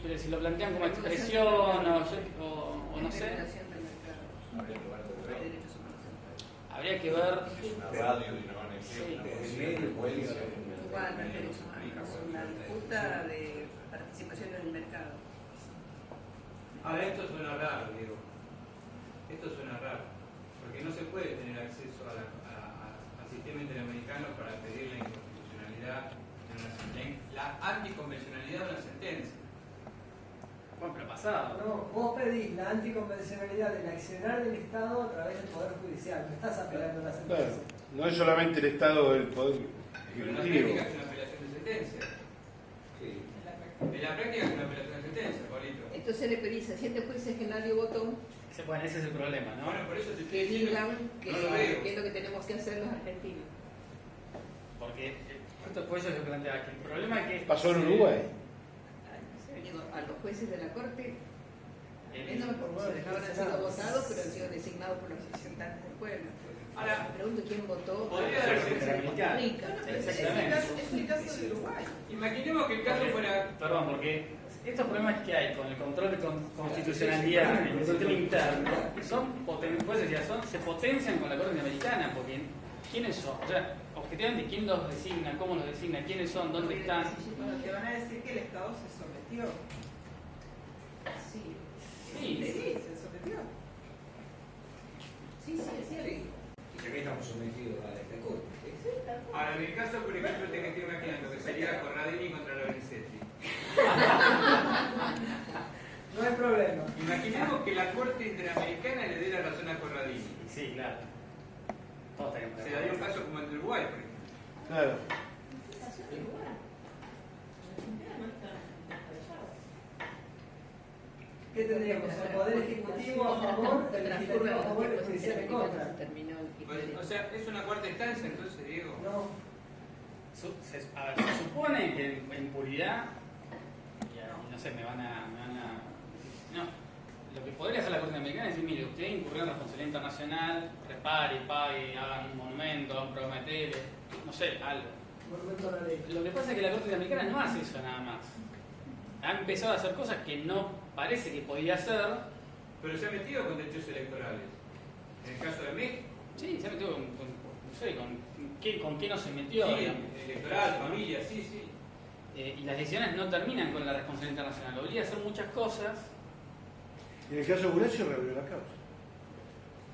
Pero si lo plantean como expresión o no sé, Regulación del mercado. No hay derechos humanos en el país. habría que ver. Es una radio y no van a Sí. El medio puede ser. Igual no hay derechos humanos. Es una disputa de participación en el mercado. Ahora, esto suena raro, Diego. Esto suena raro. Porque no se puede tener acceso al sistema interamericano para pedir la inconstitucionalidad de una sentencia, la anticonvencionalidad de una sentencia. Bueno, pero pasado. No, vos pedís la anticonvencionalidad del accionar del Estado a través del Poder Judicial, no estás apelando a la Claro, sentencia. no es solamente el Estado del Poder Pero en la Ejecutivo. práctica es una apelación de sentencia. Sí. En la práctica es una apelación de sentencia, Paulito. Entonces le pedís a 7 jueces que nadie votó Bueno, ese es el problema, ¿no? Bueno, por eso te estoy que diciendo digan que, no lo veo. que es lo que tenemos que hacer los argentinos. Porque justo por eso yo planteaba que el problema es que... Pasó en Uruguay. Digo, a los jueces de la Corte, menos por porque no habrán sido votados, pero han sido designados por los representantes del pueblo. Ahora, Me pregunto quién votó. podría para darse Costa interamericana. Rica. Exactamente. Es el caso de Uruguay. imaginemos que el caso fuera. Perdón, porque estos problemas que hay con el control de constitucionalidad en el sistema interno se potencian con la Corte Interamericana, porque ¿quiénes son? O sea, objetivamente, ¿quién los designa? ¿Cómo los designa? ¿Quiénes son? ¿Dónde están? Bueno, te van a decir que el Estado se sometió. Sí. Sí, Sí, se sometió. Sí, es cierto. Y también estamos sometidos a esta Corte. Ahora, en el caso, por ejemplo, te estoy imaginando que sería Corradini contra Lorenzetti. No hay problema. Imaginemos que la Corte Interamericana le dé la razón a Corradini. Sí, claro. Todos estaríamos de Se daría un acuerdo. caso como el de Uruguay, por ejemplo. Claro. ¿Qué tendríamos? El Poder Ejecutivo a favor, el Legislativo a favor y el Judicial en contra. O sea, es una cuarta instancia, entonces, Diego. No, A ver, se supone que en puridad, y no sé, me van a... No, lo que podría hacer la Corte Americana es decir, mire, usted incurrió en responsabilidad internacional, repare, pague, hagan un monumento, hagan un programa de tele, no sé, algo. monumento a la ley. Lo que pasa es que la Corte Americana no hace eso nada más. Ha empezado a hacer cosas que no parece que podía hacer. Pero se ha metido con derechos electorales. En el caso de México, Sí, se ha metido no sé, con qué no se metió. sí, digamos. electoral, familia, sí, sí. Y las decisiones no terminan con la responsabilidad internacional. Obliga a hacer muchas cosas. En el caso de Bulacio reabrió la causa.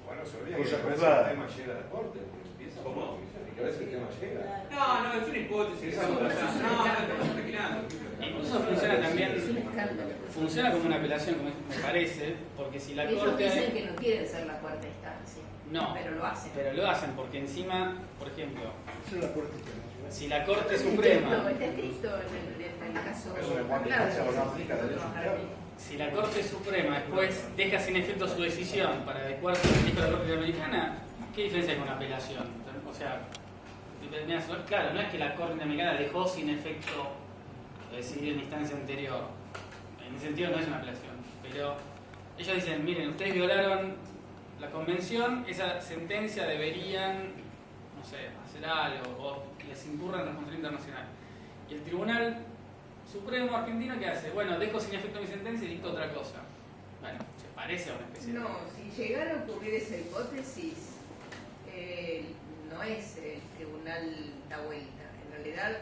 Bueno, se olvida Cosa que a veces juzgada. el tema llega a la Corte, porque empieza por la comisión, y que a veces el tema llega. No, es una hipótesis. Esa No, es no, estamos especulando. Incluso funciona también, Es un escándalo. funciona como una apelación, como me parece, porque si la Ellos Corte... dicen que no quieren ser la cuarta instancia. No, Pero lo hacen. pero lo hacen porque encima, por ejemplo, Esa es la Corte Internacional. si la Corte No, Suprema, está escrito en el caso. Eso de cuarta instancia, no aplica derecho interno. si la Corte Suprema después deja sin efecto su decisión para adecuarse al dijo de la Corte Interamericana, ¿qué diferencia hay con una apelación? O sea, claro, no es que la Corte Interamericana dejó sin efecto decidir en instancia anterior. En ese sentido no es una apelación. Pero ellos dicen, miren, ustedes violaron la convención, esa sentencia deberían, no sé, hacer algo, o les incurra en responsabilidad internacional. Y el Tribunal Supremo argentino, ¿qué hace? Bueno, dejo sin efecto mi sentencia y dicto otra cosa. Bueno, se parece a una especie de... No, si llegara a ocurrir esa hipótesis, no es el tribunal da vuelta. En realidad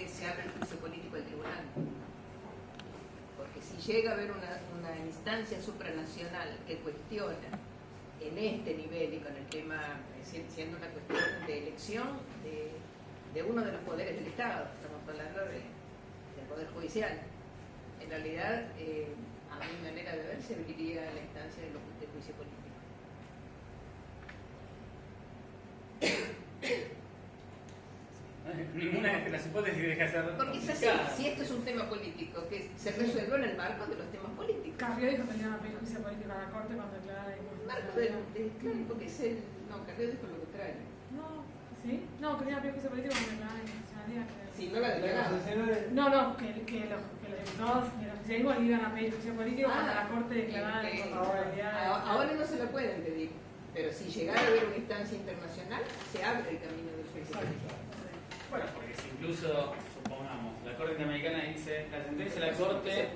se abre el juicio político del tribunal. Porque si llega a haber una instancia supranacional que cuestiona en este nivel y con el tema, siendo una cuestión de elección de uno de los poderes del Estado, estamos hablando del Poder Judicial, en realidad, a mi manera de ver, serviría la instancia del juicio político. Ninguna de las hipótesis deja de ser... Porque es así, si esto es un tema político, que se resuelve en el marco de los temas políticos. Carrió dijo que le iban a pedir juicio político a la Corte cuando declarara Marco claro, porque es el... No, Carrió dijo lo contrario. No, ¿sí? No, que le iban a pedir juicio político cuando declarara la inconstitucionalidad. Sí, no la declaraba. No, que los diputados del oficialismo le iban a pedir juicio político cuando la Corte declarara la inconstitucionalidad. Ahora no se lo pueden pedir, pero si llegara a haber una instancia internacional, se abre el camino del juicio político. Bueno, porque si incluso, supongamos, la Corte Interamericana dice, la sentencia de la Corte...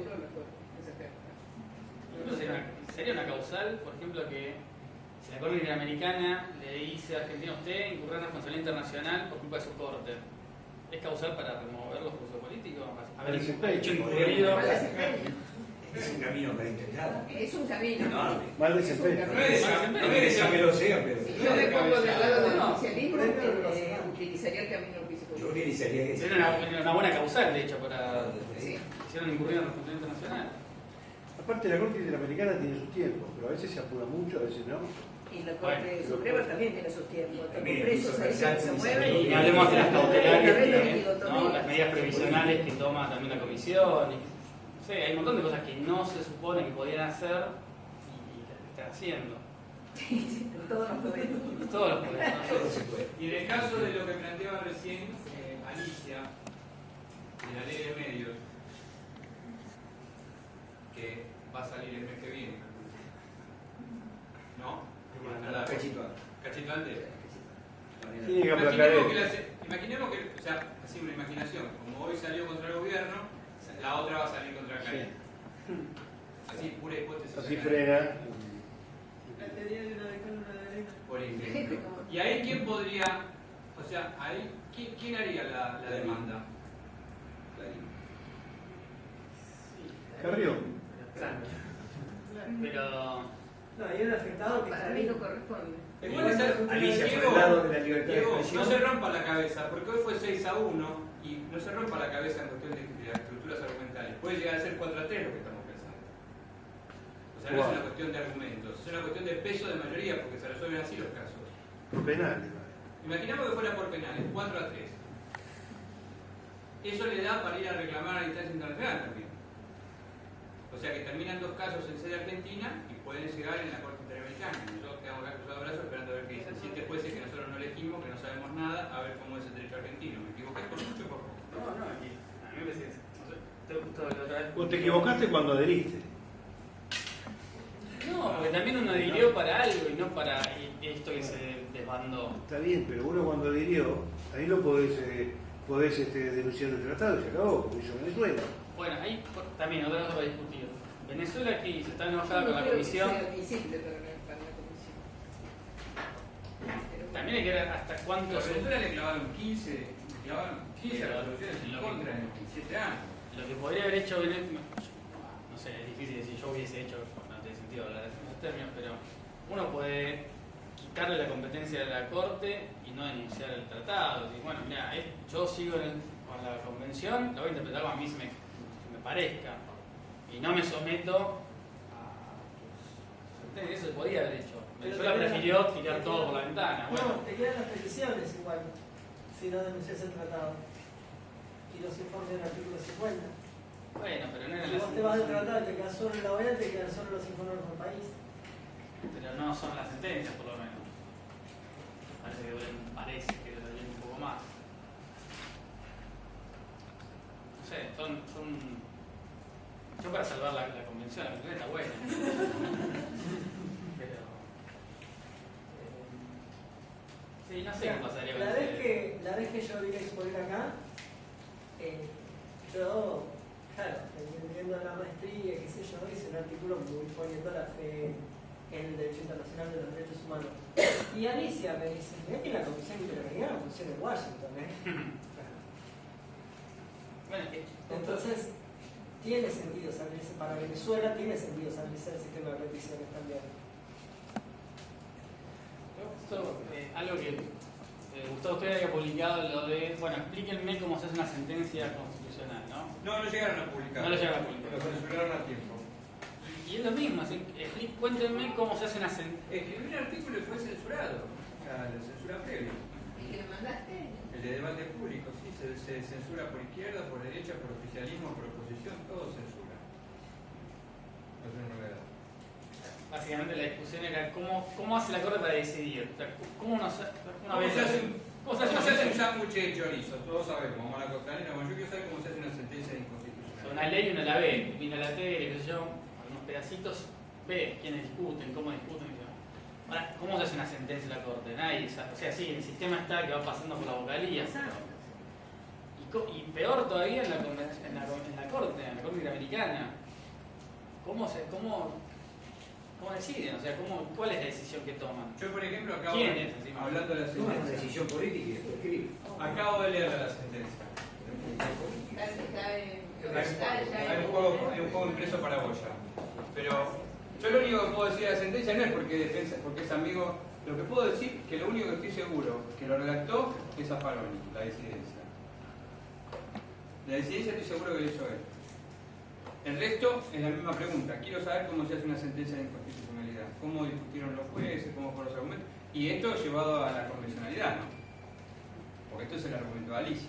Sería una causal, por ejemplo, que si la Corte Interamericana le dice a Argentina, usted incurre en responsabilidad internacional por culpa de su Corte, ¿es causal para remover los juicios políticos? Haber hecho incurrido... Es un camino para intentarlo. Es un camino. Mal desempeño. No me decía que lo sea, pero... Si yo me pongo del lado del oficialismo, utilizaría el camino del juicio político. Yo utilizaría ese. Era una buena causal, de hecho, para... Sí. Hicieron incurrir en responsabilidad internacional. Aparte, la Corte Interamericana tiene su tiempo, pero a veces se apura mucho, a veces no. Y la Corte Suprema también tiene sus tiempos. También, Presos ahí se mueven. Y hablemos de las cautelares, ¿no? ¿no? Las medidas previsionales que toma también la Comisión. No sé, hay un montón de cosas que no se supone que podían hacer y las están haciendo. Todos los poderes. Todos los poderes, ¿no? Todo se puede. Y en el caso de lo que planteaba recién Alicia, de la ley de medios, que va a salir el mes que viene, ¿no? Cachito antes. Tiene que aplacar Imaginemos que, o sea, así una imaginación, como hoy salió contra el gobierno, la otra va a salir contra el Caribe. Así, pura hipótesis. Así frena. La teoría de una decana, una de arena. Por ejemplo. ¿Y ahí quién podría, o sea, ahí quién haría la demanda? Carrió. Pero... No, hay un afectado que Para mí no corresponde. Puede ser, Alicia, por Diego, el lado de la libertad de Diego, expresión. no se rompa la cabeza, porque hoy fue 6-1 y no se rompa la cabeza en cuestión de las estructuras argumentales. Puede llegar a ser 4-3 lo que estamos pensando. O sea, no es una cuestión de argumentos, es una cuestión de peso de mayoría, porque se resuelven así los casos. Por penales. Imaginamos que fuera por penales, 4-3. Eso le da para ir a reclamar a la instancia internacional también. O sea que terminan dos casos en sede argentina y pueden llegar en la Corte Interamericana. Nosotros quedamos acá cruzados de brazos esperando a ver qué dicen. 7 jueces que nosotros no elegimos, que no sabemos nada, a ver cómo es el derecho argentino. ¿Me equivoqué por mucho o por poco? No, aquí. A mí me parece... No sé, te gustó la otra vez. Vos te equivocaste cuando adheriste. No, porque también uno adhirió para algo y no para esto que se desbandó. Está bien, pero uno cuando adhirió, ahí lo podés denunciar el tratado y se acabó, como hizo Venezuela. Bueno, ahí también otra cosa para discutir. Venezuela aquí se está enojada con la Comisión. También hay que ver hasta cuánto... A Venezuela le clavaron 15 resoluciones en contra en 17 años. Lo que podría haber hecho Venezuela... No sé, es difícil decir yo hubiese hecho, no tiene sentido hablar de esos términos, pero uno puede quitarle la competencia de la Corte y no denunciar el tratado. Y bueno, mira, yo sigo con la convención, lo voy a interpretar como a mí se me parezca y no me someto a... Eso se podía haber hecho. Venezuela prefirió tirar todo por la ventana. Bueno. No, te quedan las peticiones igual, si no denuncias el tratado. Y los informes del artículo 50. Bueno, pero no era Si vos te vas del tratado y te quedas solo en la OEA, te quedan solo los informes del país. Pero no son las sentencias, por lo menos. Parece que duelen un poco poco más. No sé, son yo para salvar la convención, la convención está buena. Pero sí, no sé qué pasaría con eso. La vez que yo vine a exponer acá, yo, claro, viendo la maestría, qué sé yo, hice un artículo muy poniendo la fe en el derecho internacional de los derechos humanos. Y Alicia me dice, mirá que la Comisión Interamericana funciona en Washington, Bueno, entonces, tiene sentido salirse para Venezuela, tiene sentido salirse del sistema de revisiones también. Esto, algo que Gustavo usted había publicado, lo de, bueno, explíquenme cómo se hace una sentencia constitucional, ¿no? No llegaron a publicar. No lo llegaron a publicar. Lo censuraron a tiempo. Y es lo mismo, así, cuéntenme cómo se hace una sentencia. Escribí un artículo y fue censurado. O sea, la censura previa. ¿Y que le mandaste? El de debate público, sí, se censura por izquierda, por derecha, por oficialismo, por oposición, todo censura. No es una novedad. Básicamente la discusión era cómo hace la Corte para decidir. O sea, ¿cómo se hace un sándwich de chorizo? Todos sabemos, vamos a la costanera. Bueno, yo quiero saber cómo se hace una sentencia de inconstitucionalidad. Una ley uno la ve, mira la tele, qué sé yo, algunos pedacitos, ve quiénes discuten, cómo discuten. Ahora, ¿cómo se hace una sentencia en la Corte? Nadie sabe. O sea, sí, el sistema está que va pasando por la vocalía. Y peor todavía en la Corte Interamericana. ¿Cómo deciden? O sea, ¿cuál es la decisión que toman? Yo, por ejemplo, acabo ¿Quién es? hablando de la Toma una sentencia. decisión política y después escribe. Acabo de leer la sentencia. Hay un juego impreso para vos ya. Pero yo lo único que puedo decir de la sentencia no es porque es amigo. Lo que puedo decir es que lo único que estoy seguro que lo redactó es Zaffaroni, la disidencia. La disidencia estoy seguro que lo hizo él. El resto es la misma pregunta. Quiero saber cómo se hace una sentencia de inconstitucionalidad, cómo discutieron los jueces, cómo fueron los argumentos. Y esto llevado a la convencionalidad, ¿no? Porque esto es el argumento de Alicia.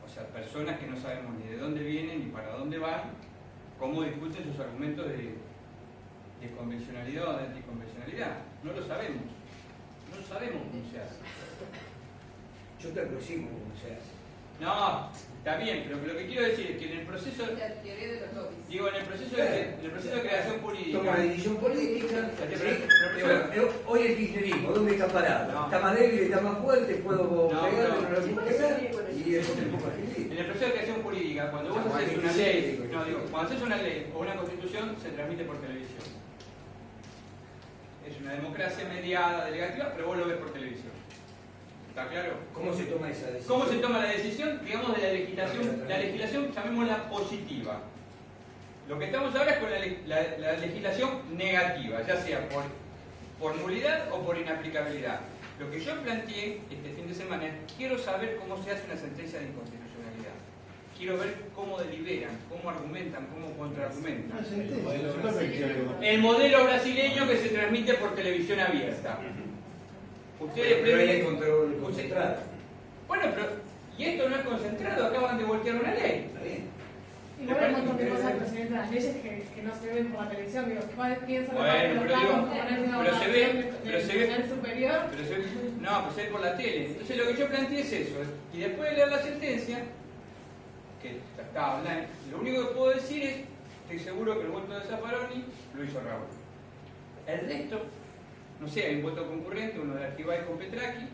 O sea, personas que no sabemos ni de dónde vienen ni para dónde van, cómo discuten sus argumentos de convencionalidad o de anticonvencionalidad. No lo sabemos. No sabemos cómo se hace. Yo te aproximo cómo se hace. No, está bien, pero lo que quiero decir es que en el proceso. La teoría de los lobbies. Digo, en el proceso de creación jurídica. Toma la decisión política. Hoy el kirchnerismo, ¿dónde está parado? No. Está más débil, está más fuerte, puedo pegarle, no lo puedo No. pegar. Y después te pongo a escribir. En el proceso de creación jurídica, cuando vos haces una ley, cuando haces una ley o una constitución, se transmite por televisión. Es una democracia mediada, delegativa, pero vos lo ves por televisión. ¿Está claro? ¿Cómo se toma esa decisión? ¿Cómo se toma la decisión? Digamos de la legislación, llamémosla positiva. Lo que estamos ahora es con la legislación negativa, ya sea por nulidad o por inaplicabilidad. Lo que yo planteé este fin de semana es, quiero saber cómo se hace una sentencia de inconstitucionalidad. Quiero ver cómo deliberan, cómo argumentan, cómo contraargumentan. El modelo brasileño que se transmite por televisión abierta. Ustedes pero hay prevén- control concentrado. Bueno, pero y esto no es concentrado, acaban de voltear una ley. Está bien. Igual hay un montón de cosas presidentes de las leyes que no se ven por la televisión. Digo, piensan Bueno, pero se ve, del superior. no, pero se ve por la tele. Entonces lo que yo planteé es eso. Y después de leer la sentencia, que está online, lo único que puedo decir es, estoy seguro que el voto de Zaffaroni lo hizo Raúl. El resto, no sé, hay un voto concurrente, uno de Argibay con Petraki,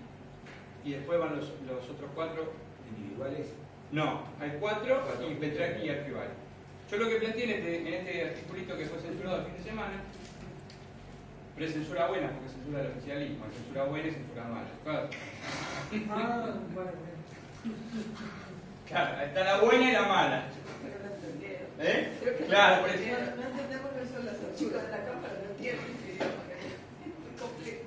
y después van los otros 4 Individuales. No, hay 4 y Petraki y Argibay. Yo lo que planteé en este articulito que fue censurado el fin de semana, pero es censura buena porque es censura del oficialismo, es censura buena y censura mala. Claro. Bueno. Claro, está la buena y la mala. Pero no entendieron. ¿Eh? Claro, por eso. No entendemos que son las archivos de la Cámara, no entienden este idioma, que es muy complejo.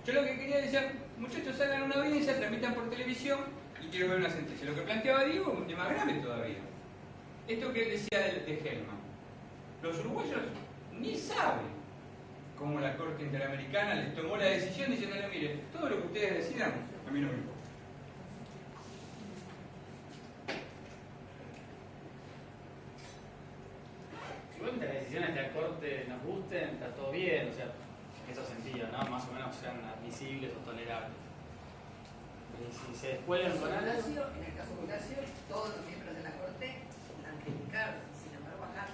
Yo lo que quería decir, muchachos, hagan una audiencia, tramitan por televisión y quiero ver una sentencia. Lo que planteaba Diego es un tema grave todavía. Esto que él decía de Hellman. Los uruguayos ni saben cómo la Corte Interamericana les tomó la decisión diciéndole, mire, todo lo que ustedes decidan, a mí no me importa. Igual que las decisiones de la Corte nos gusten, está todo bien, o sea, en esos sentidos, ¿no? Más o menos sean admisibles o tolerables. si se descuelgan con algo. En el caso de Horacio, todos los miembros de la Corte la han criticado, sin embargo acá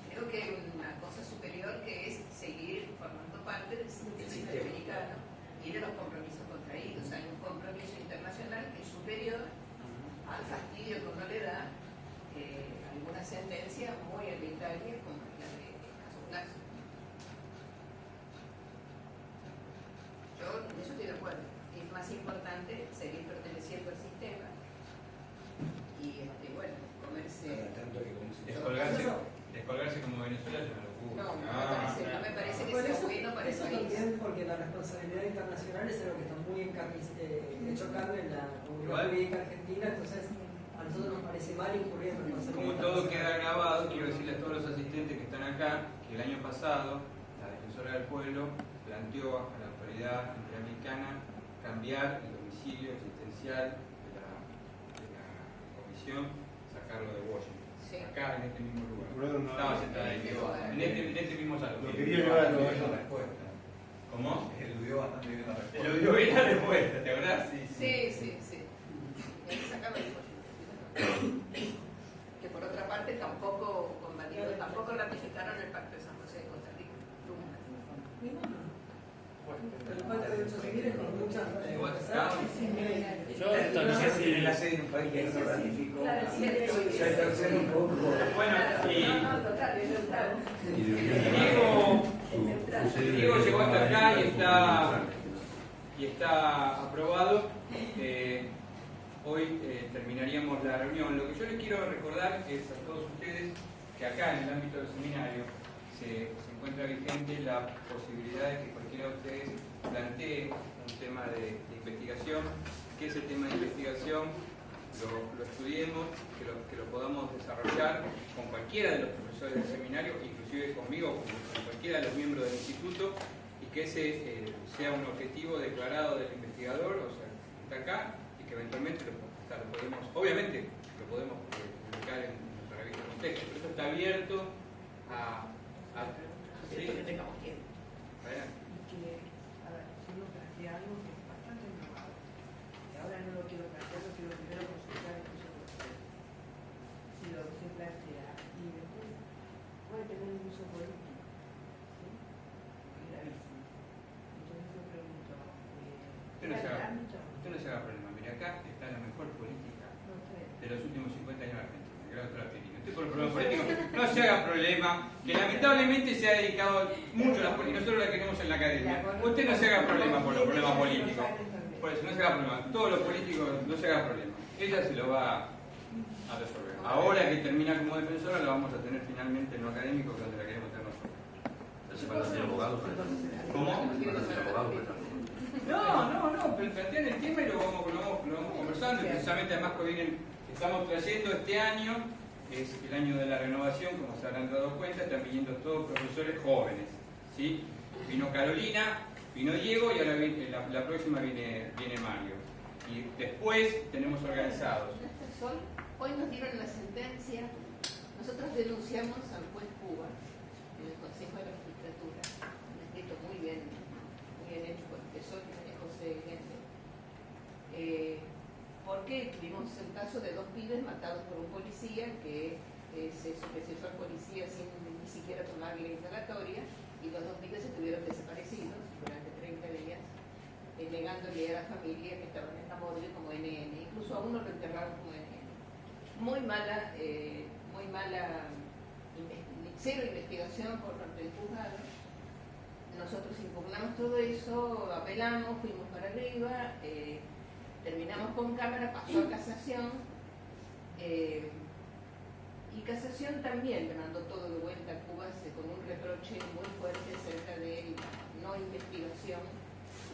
creo que hay una cosa superior que es seguir formando parte del sistema interamericano y de los compromisos contraídos. Hay un compromiso internacional que es superior al fastidio que uno le da alguna sentencia muy arbitraria como la de caso Horacio. Yo en eso estoy de acuerdo. Es más importante seguir perteneciendo al sistema y bueno, comerse. Descolgarse como Venezuela es una locura. No me parece que sea bueno para el eso país. también porque la responsabilidad internacional es algo que está muy hecho carne en la comunidad jurídica argentina, entonces a nosotros nos parece mal incurrir en responsabilidad. Como todo queda grabado, quiero decirle a todos los asistentes que están acá que el año pasado la Defensora del Pueblo planteó a la autoridad interamericana cambiar el domicilio existencial de la comisión, sacarlo de Washington. Sí. Acá en este mismo lugar. No, estaba sentada ahí, en este mismo salón. Lo quería llevar a Nueva York. respuesta. ¿Cómo? Eludió bastante bien la respuesta. Eludió bien la respuesta, ¿te acordás? Sí. Y ahí sacaba el que por otra parte tampoco combatieron, tampoco ratificaron el Pacto de San José de Costa Rica. Pero falta de derechos civiles con muchas Yo esto no sé si la sede de un país que no lo ratificó. Claro, sí, Ser un poco. Bueno, total, es neutral. Diego llegó hasta acá y está aprobado. Hoy terminaríamos la reunión. Lo que yo les quiero recordar es a todos ustedes que acá en el ámbito del seminario se encuentra vigente la posibilidad de que cualquiera de ustedes plantee un tema de investigación. ¿Qué es el tema de investigación? Lo estudiemos, que lo podamos desarrollar con cualquiera de los profesores del seminario, inclusive conmigo, con cualquiera de los miembros del instituto, y que ese sea un objetivo declarado del investigador, o sea, que está acá, y que eventualmente lo podemos, obviamente, lo podemos publicar en nuestra revista Contexto, pero eso está abierto a ¿sí? Que tengamos tiempo. Bueno. A ver, uno plantea algo que es bastante innovador. Y ahora no lo quiero plantear, lo quiero primero consultar incluso con ustedes. Si lo que se plantea y después puede tener un uso político. ¿Sí? Gravísimo. Entonces yo pregunto, Usted no se haga problema. Mira, acá está la mejor política de los últimos 50 años de Argentina. Usted por el problema político no se haga problema, que lamentablemente se ha dedicado mucho a la política, nosotros la queremos en la academia. Usted no se haga problema por los problemas políticos. Por eso no se haga problema. Todos los políticos no se haga problema. Ella se lo va a resolver. Ahora que termina como defensora, la vamos a tener finalmente en lo académico, donde la queremos tener nosotros. ¿Cómo? No, pero plantean el tema y lo vamos conversando. Y precisamente además que estamos trayendo este año, es el año de la renovación, como se habrán dado cuenta, están viniendo todos profesores jóvenes. ¿Sí? Vino Carolina, vino Diego y ahora la próxima viene Mario. Y después tenemos organizados. Hoy nos dieron la sentencia, nosotros denunciamos al juez Cuba en el Consejo de la Magistratura, un escrito muy bien hecho por el profesor José Gente. Porque tuvimos el caso de dos pibes matados por un policía que se procesó al policía sin ni siquiera tomar la instalatoria, y los dos pibes estuvieron desaparecidos durante 30 días, negándole a la familia que estaban en la morgue como NN. Incluso a uno lo enterraron como NN. Muy mala cero investigación por parte del juzgado. Nosotros impugnamos todo eso, apelamos, fuimos para arriba, terminamos con cámara, pasó a casación, y casación también le mandó todo de vuelta a Cuba con un reproche muy fuerte acerca de la no investigación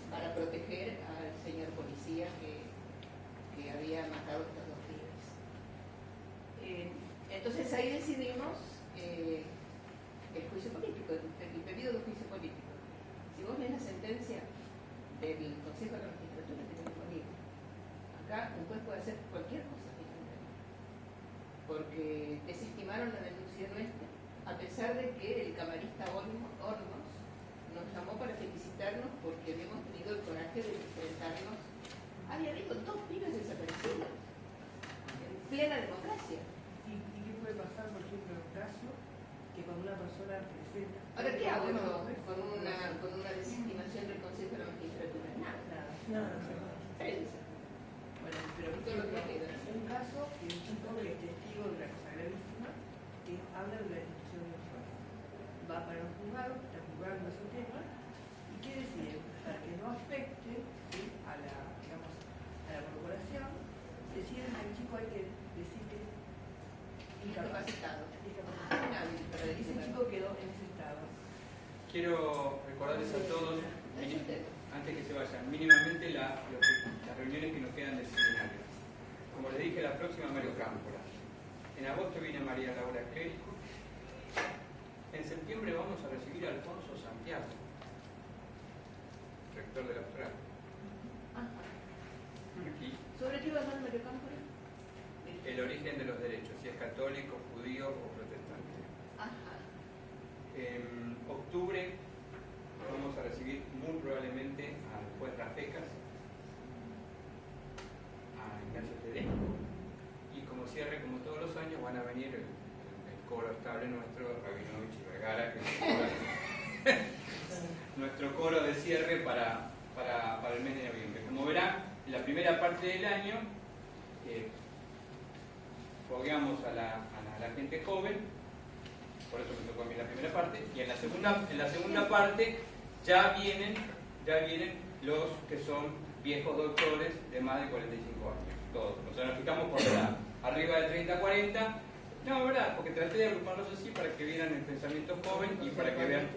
para proteger al señor policía que había matado a estos dos pibes. Entonces ahí decidimos el juicio político, el pedido de juicio político. Si vos lees la sentencia del Consejo de la Magistratura, que tenés conmigo, acá un juez puede hacer cualquier cosa finalmente, porque desestimaron la denuncia nuestra, a pesar de que el camarista Hornos nos llamó para felicitarnos porque habíamos tenido el coraje de enfrentarnos a había habido 2 pibes desaparecidos en plena democracia. ¿Y qué puede pasar, por ejemplo, en un caso que cuando una persona presenta? Ahora, ¿qué hago yo con una desestimación del Consejo de la Magistratura? Nada. Bueno, pero todo lo que queda. Un caso de un chico que es testigo de una cosa gravísima, que habla de la institución de los jueces. Va para un juzgado, está juzgando su tema, y ¿qué decide? Para que no afecte, ¿sí?, a la corporación, deciden que al chico hay que decir que es Incapacitado. Ese chico quedó en ese estado. Quiero recordarles a todos, antes que se vayan, mínimamente las reuniones que nos quedan del seminario. Como les dije, la próxima Mario Cámpora. En agosto viene María Laura Clérico. En septiembre vamos a recibir a Alfonso Santiago, rector de la Austral. Aquí, ¿Sobre qué va a hablar Mario Cámpora? el origen de los derechos, si es católico, judío o protestante. Ajá. En octubre vamos a recibir muy probablemente al juez Rafecas, a Ignacio Tedesco, y como cierre, como todos los años, van a venir el coro estable nuestro, Rabinovich y Vergara, que es nuestro coro de cierre para el mes de noviembre. Como verán, en la primera parte del año fogueamos a la gente joven, por eso me tocó a mí la primera parte, y en la segunda parte ya vienen los que son viejos doctores de más de 45 años, todos. O sea, nos fijamos por la edad, arriba de 30, 40, no, ¿verdad? Porque traté de agruparlos así para que vieran el pensamiento joven y para que vean...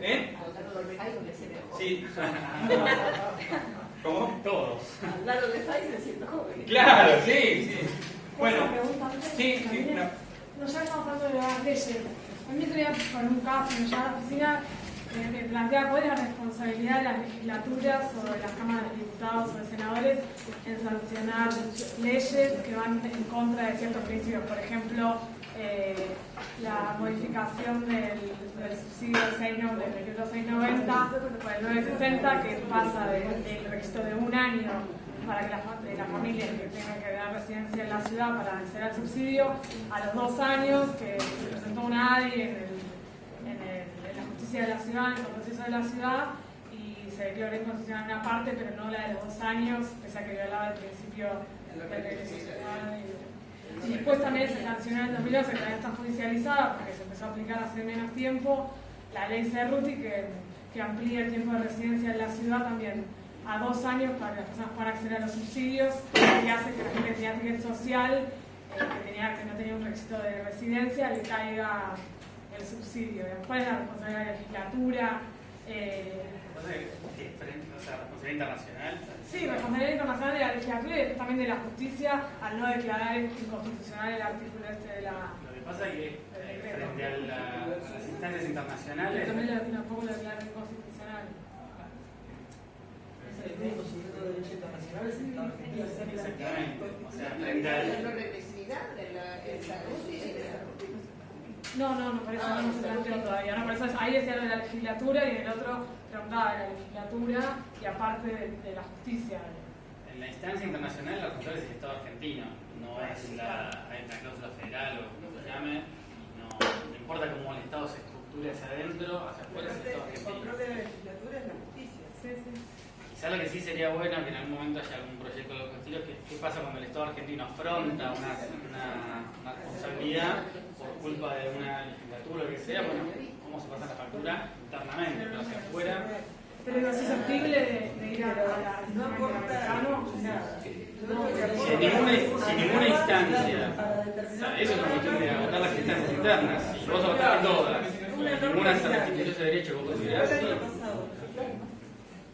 Sí. ¿Cómo? Todos. Al lado de Fay siendo joven. Claro, sí. Bueno, sí, no ya estamos hablando de las leyes. A mí me traía con un caso en la oficina que plantea cuál es la responsabilidad de las legislaturas o de las cámaras de diputados o de senadores en sancionar leyes que van en contra de ciertos principios. Por ejemplo, la modificación del subsidio del decreto 690 por el 960, que pasa del requisito de 1 año para que las familias que tengan que dar residencia en la ciudad para acceder al subsidio a los 2 años, que se presentó una ADI en la justicia de la ciudad, en el proceso de la ciudad, y se declaró inconstitucional una parte, pero no la de los 2 años, pese a que violaba el principio del regreso ciudadano. Y después también se sancionó en el 2011, que también está judicializada, porque se empezó a aplicar hace menos tiempo, la ley Cerruti, que amplía el tiempo de residencia en la ciudad también a 2 años para que las personas puedan acceder a los subsidios, y hace que la gente que tenía ticket social, que no tenía un requisito de residencia, le caiga el subsidio. Después la responsabilidad de la legislatura. Responsabilidad internacional. Sí, responsabilidad internacional de la legislatura y también de la justicia al no declarar inconstitucional el artículo de la... Lo que pasa es que frente a las instancias internacionales... También tampoco lo declaran inconstitucional. Exactamente. O sea, frente a la regresividad de la No, por eso no se planteó todavía. No, por eso ahí decía lo de la legislatura y en el otro preguntaba de la legislatura y aparte de la justicia. En la instancia internacional la responsable es el Estado argentino, no es la cláusula federal o como se llame, y no importa cómo el Estado se estructure hacia adentro, hacia afuera es el Estado argentino. El control de la legislatura es la justicia. Sí. Quizá lo que sí sería bueno que en algún momento haya algún proyecto de los estilos, ¿qué pasa cuando el Estado argentino afronta una responsabilidad por culpa de una legislatura o lo que sea? Bueno, ¿cómo se pasa la factura internamente? Pero hacia afuera... Pero es susceptible de ir a la americano, o sea, sin ninguna instancia. O sea, eso es una cuestión de agotar las instancias internas. Si vos agotás todas, ninguna se restituyó ese derecho, vos considerás así.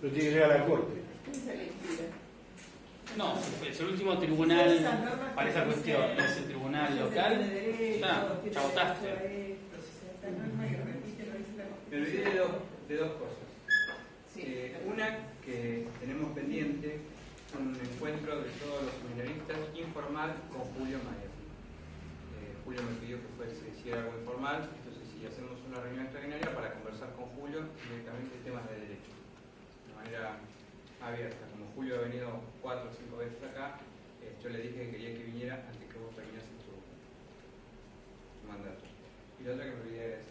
Pero tiene que ir a la corte. No, es el último tribunal para esa cuestión, es el tribunal local. Ya votaste. Me olvidé de dos cosas. Una, que tenemos pendiente un encuentro de todos los seminaristas informal con Julio Mayer. Julio me pidió que se hiciera algo informal, entonces si hacemos una reunión extraordinaria para conversar con Julio directamente temas de derecho, de manera abierta, como Julio ha venido 4 o 5 veces acá, yo le dije que quería que viniera antes que vos terminases tu mandato. Y la otra que me olvidé es